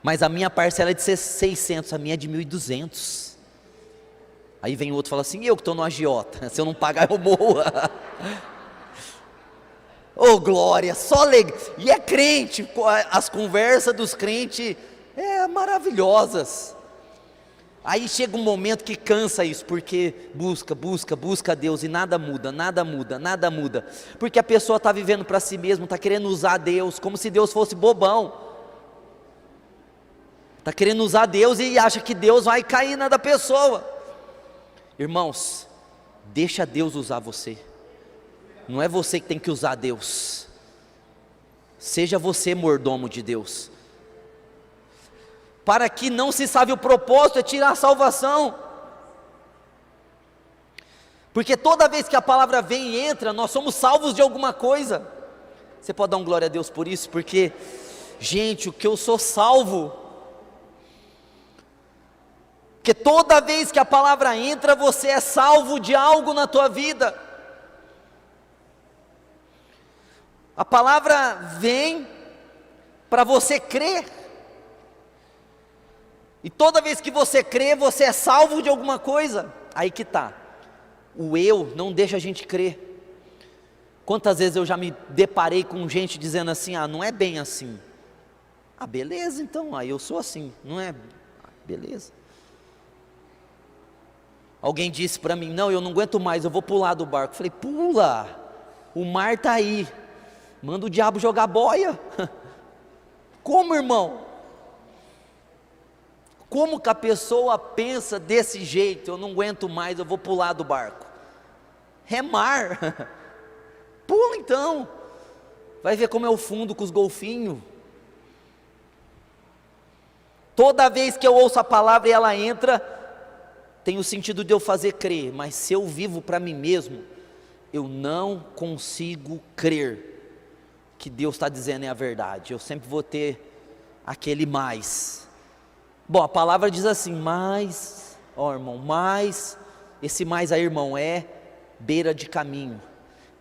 Mas a minha parcela é de 600, a minha é de 1.200. Aí vem o outro e fala assim: eu que estou no agiota, se eu não pagar eu morro. Oh glória, só legal. E é crente, as conversas dos crentes maravilhosas. Aí chega um momento que cansa isso, porque busca a Deus e nada muda, porque a pessoa está vivendo para si mesma, está querendo usar Deus, como se Deus fosse bobão, está querendo usar Deus e acha que Deus vai cair na da pessoa. Irmãos, deixa Deus usar você, não é você que tem que usar Deus, seja você mordomo de Deus. Para que não se sabe o propósito é tirar a salvação, porque toda vez que a palavra vem e entra, nós somos salvos de alguma coisa. Você pode dar um glória a Deus por isso? Porque, gente, o que eu sou salvo, porque toda vez que a palavra entra, você é salvo de algo na tua vida. A palavra vem para você crer, e toda vez que você crê, você é salvo de alguma coisa. Aí que está, o eu não deixa a gente crer. Quantas vezes eu já me deparei com gente dizendo assim: não é bem assim. Beleza então, eu sou assim, não é? Beleza. Alguém disse para mim: não, eu não aguento mais, eu vou pular do barco. Eu falei: pula, o mar está aí, manda o diabo jogar boia. Como, irmão? Como que a pessoa pensa desse jeito? Eu não aguento mais, eu vou pular do barco. É mar. Pula então, vai ver como é o fundo com os golfinhos. Toda vez que eu ouço a palavra e ela entra, tem o sentido de eu fazer crer, mas se eu vivo para mim mesmo, eu não consigo crer que Deus está dizendo é a verdade. Eu sempre vou ter aquele mais. Bom, a palavra diz assim: mas, irmão, mas, esse mais aí, irmão, é beira de caminho.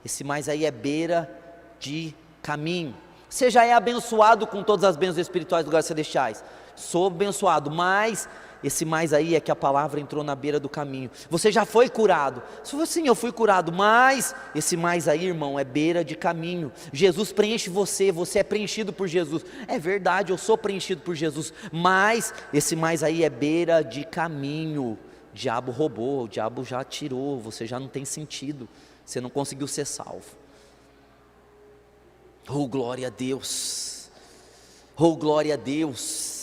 Esse mais aí é beira de caminho. Você já é abençoado com todas as bênçãos espirituais dos lugares celestiais. Sou abençoado, mas esse mais aí é que a palavra entrou na beira do caminho. Você já foi curado. Você falou assim: eu fui curado, mas esse mais aí, irmão, é beira de caminho. Jesus preenche você, você é preenchido por Jesus. É verdade, eu sou preenchido por Jesus, mas esse mais aí é beira de caminho. O diabo roubou, o diabo já tirou, você já não tem sentido, você não conseguiu ser salvo. Oh glória a Deus, oh glória a Deus.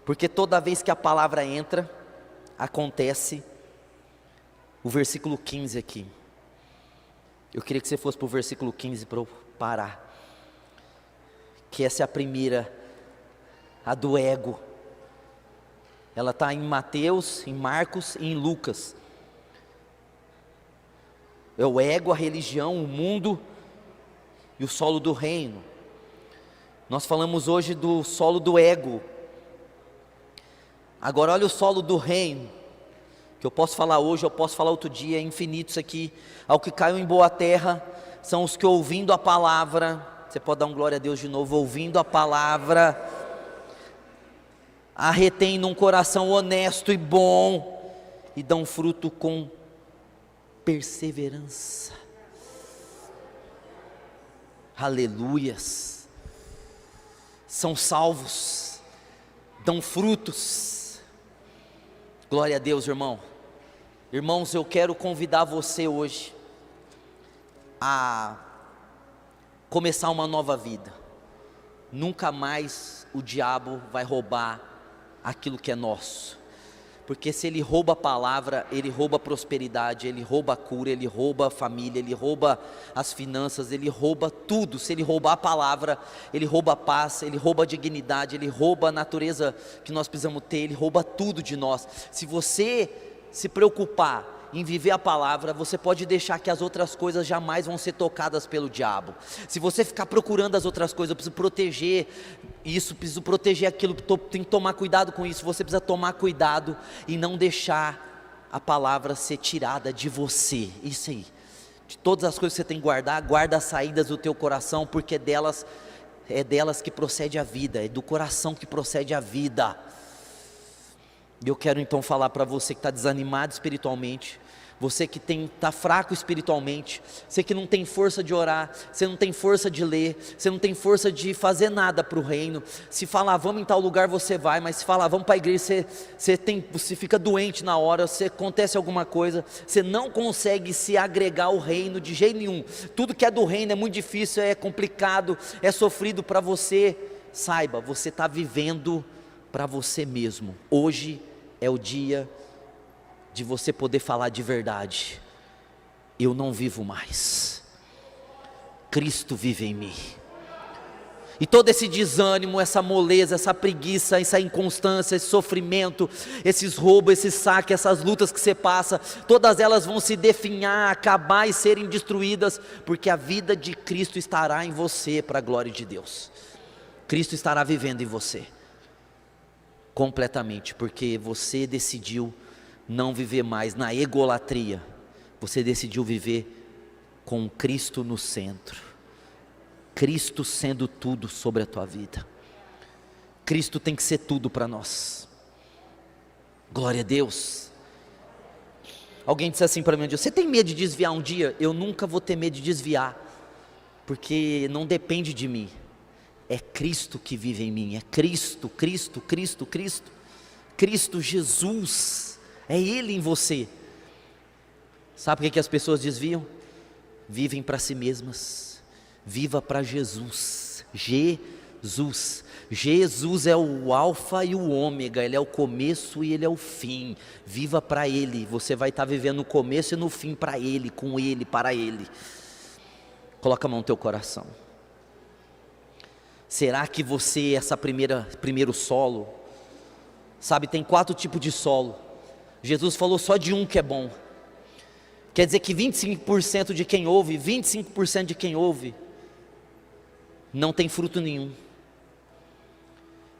Porque toda vez que a palavra entra, acontece o versículo 15 aqui. Eu queria que você fosse para o versículo 15 para eu parar. Que essa é a primeira, a do ego. Ela está em Mateus, em Marcos e em Lucas. É o ego, a religião, o mundo e o solo do reino. Nós falamos hoje do solo do ego. Agora olha o solo do reino, que eu posso falar hoje, eu posso falar outro dia, é infinito isso aqui. Ao que caiu em boa terra, são os que ouvindo a palavra, Você pode dar um glória a Deus de novo, ouvindo a palavra, a retém num coração honesto e bom, e dão fruto com perseverança. Aleluias. São salvos, dão frutos. Glória a Deus, irmão. Irmãos, eu quero convidar você hoje a começar uma nova vida. Nunca mais o diabo vai roubar aquilo que é nosso, porque se ele rouba a palavra, ele rouba a prosperidade, ele rouba a cura, ele rouba a família, ele rouba as finanças, ele rouba tudo. Se ele roubar a palavra, ele rouba a paz, ele rouba a dignidade, ele rouba a natureza que nós precisamos ter, ele rouba tudo de nós. Se você se preocupar em viver a palavra, você pode deixar que as outras coisas jamais vão ser tocadas pelo diabo. Se você ficar procurando as outras coisas, eu preciso proteger isso, preciso proteger aquilo, tem que tomar cuidado com isso. Você precisa tomar cuidado e não deixar a palavra ser tirada de você. Isso aí, de todas as coisas que você tem que guardar, guarda as saídas do teu coração, porque é delas que procede a vida, é do coração que procede a vida. E eu quero então falar para você que está desanimado espiritualmente, você que está fraco espiritualmente, você que não tem força de orar, você não tem força de ler, você não tem força de fazer nada para o reino. Se falar vamos em tal lugar, você vai, mas se falar vamos para a igreja, você fica doente na hora, se acontece alguma coisa, você não consegue se agregar ao reino de jeito nenhum. Tudo que é do reino é muito difícil, é complicado, é sofrido para você. Saiba, você está vivendo para você mesmo. Hoje é o dia de você poder falar de verdade. Eu não vivo mais, Cristo vive em mim. E todo esse desânimo, essa moleza, essa preguiça, essa inconstância, esse sofrimento, esses roubos, esse saque, essas lutas que você passa, todas elas vão se definhar, acabar e serem destruídas, porque a vida de Cristo estará em você para a glória de Deus. Cristo estará vivendo em você completamente, porque você decidiu não viver mais na egolatria, você decidiu viver com Cristo no centro, Cristo sendo tudo sobre a tua vida. Cristo tem que ser tudo para nós. Glória a Deus. Alguém disse assim para mim um dia: você tem medo de desviar um dia? Eu nunca vou ter medo de desviar, porque não depende de mim. É Cristo que vive em mim, é Cristo, Cristo, Cristo, Cristo, Cristo Jesus, é Ele em você. Sabe por que as pessoas desviam? Vivem para si mesmas. Viva para Jesus. Jesus. Jesus é o alfa e o ômega, Ele é o começo e Ele é o fim. Viva para Ele, você vai estar vivendo no começo e no fim para Ele, com Ele, para Ele. Coloca a mão no teu coração. Será que você, primeiro solo, sabe, tem 4 tipos de solo. Jesus falou só de um que é bom. Quer dizer que 25% de quem ouve, 25% de quem ouve, não tem fruto nenhum.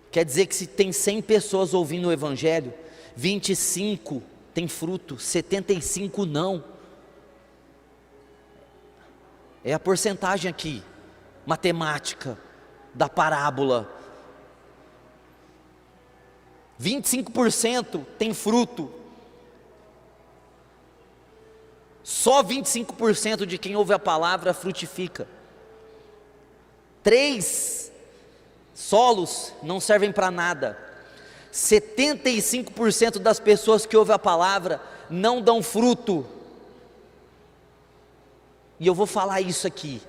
Quer dizer que se tem 100 pessoas ouvindo o Evangelho, 25 tem fruto, 75 não. É a porcentagem aqui, matemática, da parábola. 25% tem fruto. Só 25% de quem ouve a palavra frutifica. 3 solos não servem para nada. 75% das pessoas que ouvem a palavra não dão fruto. E eu vou falar isso aqui.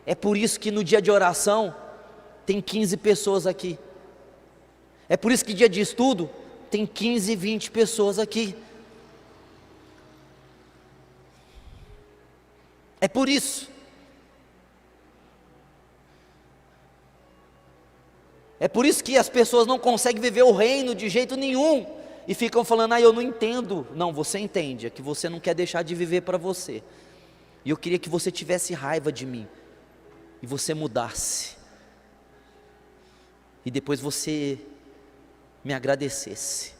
É por isso que no dia de oração tem 15 pessoas aqui. É por isso que dia de estudo tem 15, 20 pessoas aqui. É por isso. É por isso que as pessoas não conseguem viver o reino de jeito nenhum e ficam falando: eu não entendo. Não, você entende, é que você não quer deixar de viver para você. E eu queria que você tivesse raiva de mim e você mudasse. E depois você me agradecesse.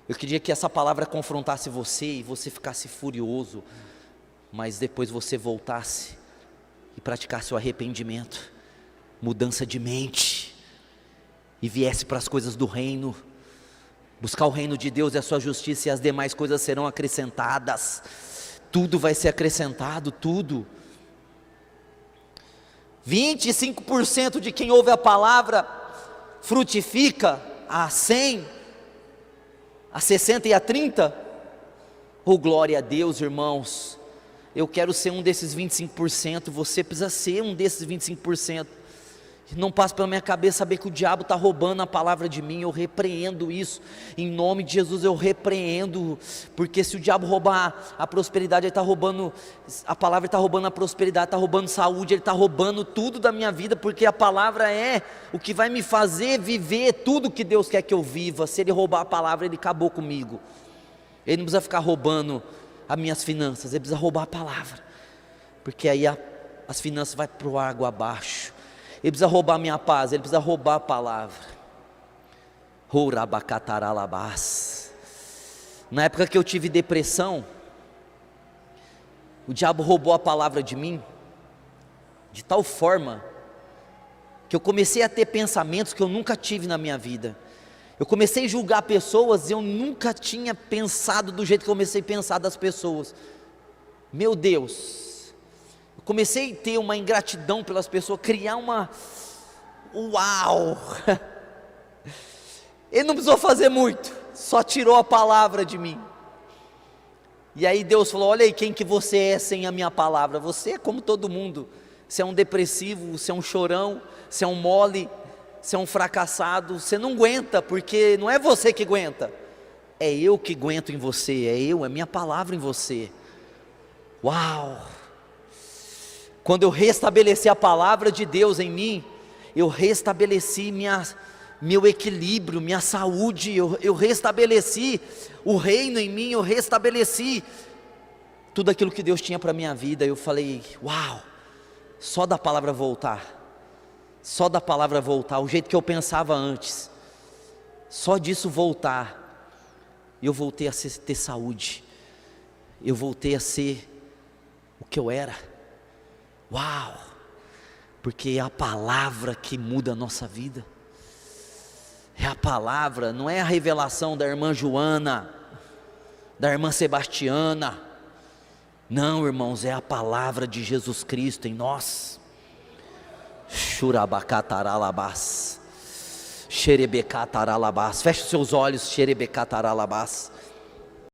Eu queria que essa palavra confrontasse você e você ficasse furioso, mas depois você voltasse e praticasse o arrependimento, mudança de mente, e viesse para as coisas do reino, buscar o reino de Deus e a sua justiça, e as demais coisas serão acrescentadas. Tudo vai ser acrescentado, tudo. 25% de quem ouve a palavra frutifica a 100, a 60 e a 30. Oh, glória a Deus, irmãos. Eu quero ser um desses 25%, você precisa ser um desses 25%. Não passa pela minha cabeça saber que o diabo está roubando a palavra de mim. Eu repreendo isso, em nome de Jesus eu repreendo, porque se o diabo roubar a prosperidade, ele está roubando a palavra, ele está roubando a prosperidade, está roubando saúde, ele está roubando tudo da minha vida, porque a palavra é o que vai me fazer viver tudo que Deus quer que eu viva. Se ele roubar a palavra, ele acabou comigo. Ele não precisa ficar roubando as minhas finanças, ele precisa roubar a palavra, porque aí as finanças vão para o água abaixo. Ele precisa roubar a minha paz, ele precisa roubar a palavra. Na época que eu tive depressão, o diabo roubou a palavra de mim, de tal forma, que eu comecei a ter pensamentos que eu nunca tive na minha vida. Eu comecei a julgar pessoas, e eu nunca tinha pensado do jeito que eu comecei a pensar das pessoas. Meu Deus, comecei a ter uma ingratidão pelas pessoas, criar uma, uau, ele não precisou fazer muito, só tirou a palavra de mim. E aí Deus falou: olha aí quem que você é sem a minha palavra. Você é como todo mundo, você é um depressivo, você é um chorão, você é um mole, você é um fracassado, você não aguenta, porque não é você que aguenta, é eu que aguento em você, é minha palavra em você. Uau! Quando eu restabeleci a palavra de Deus em mim, eu restabeleci meu equilíbrio, minha saúde, eu restabeleci o reino em mim, eu restabeleci tudo aquilo que Deus tinha para a minha vida. Eu falei: uau, só da palavra voltar, o jeito que eu pensava antes, só disso voltar, eu voltei a ter saúde, eu voltei a ser o que eu era. Uau, porque é a palavra que muda a nossa vida, é a palavra, não é a revelação da irmã Joana, da irmã Sebastiana, não, irmãos, é a palavra de Jesus Cristo em nós. Xerebecataralabás, feche seus olhos, xerebecataralabás.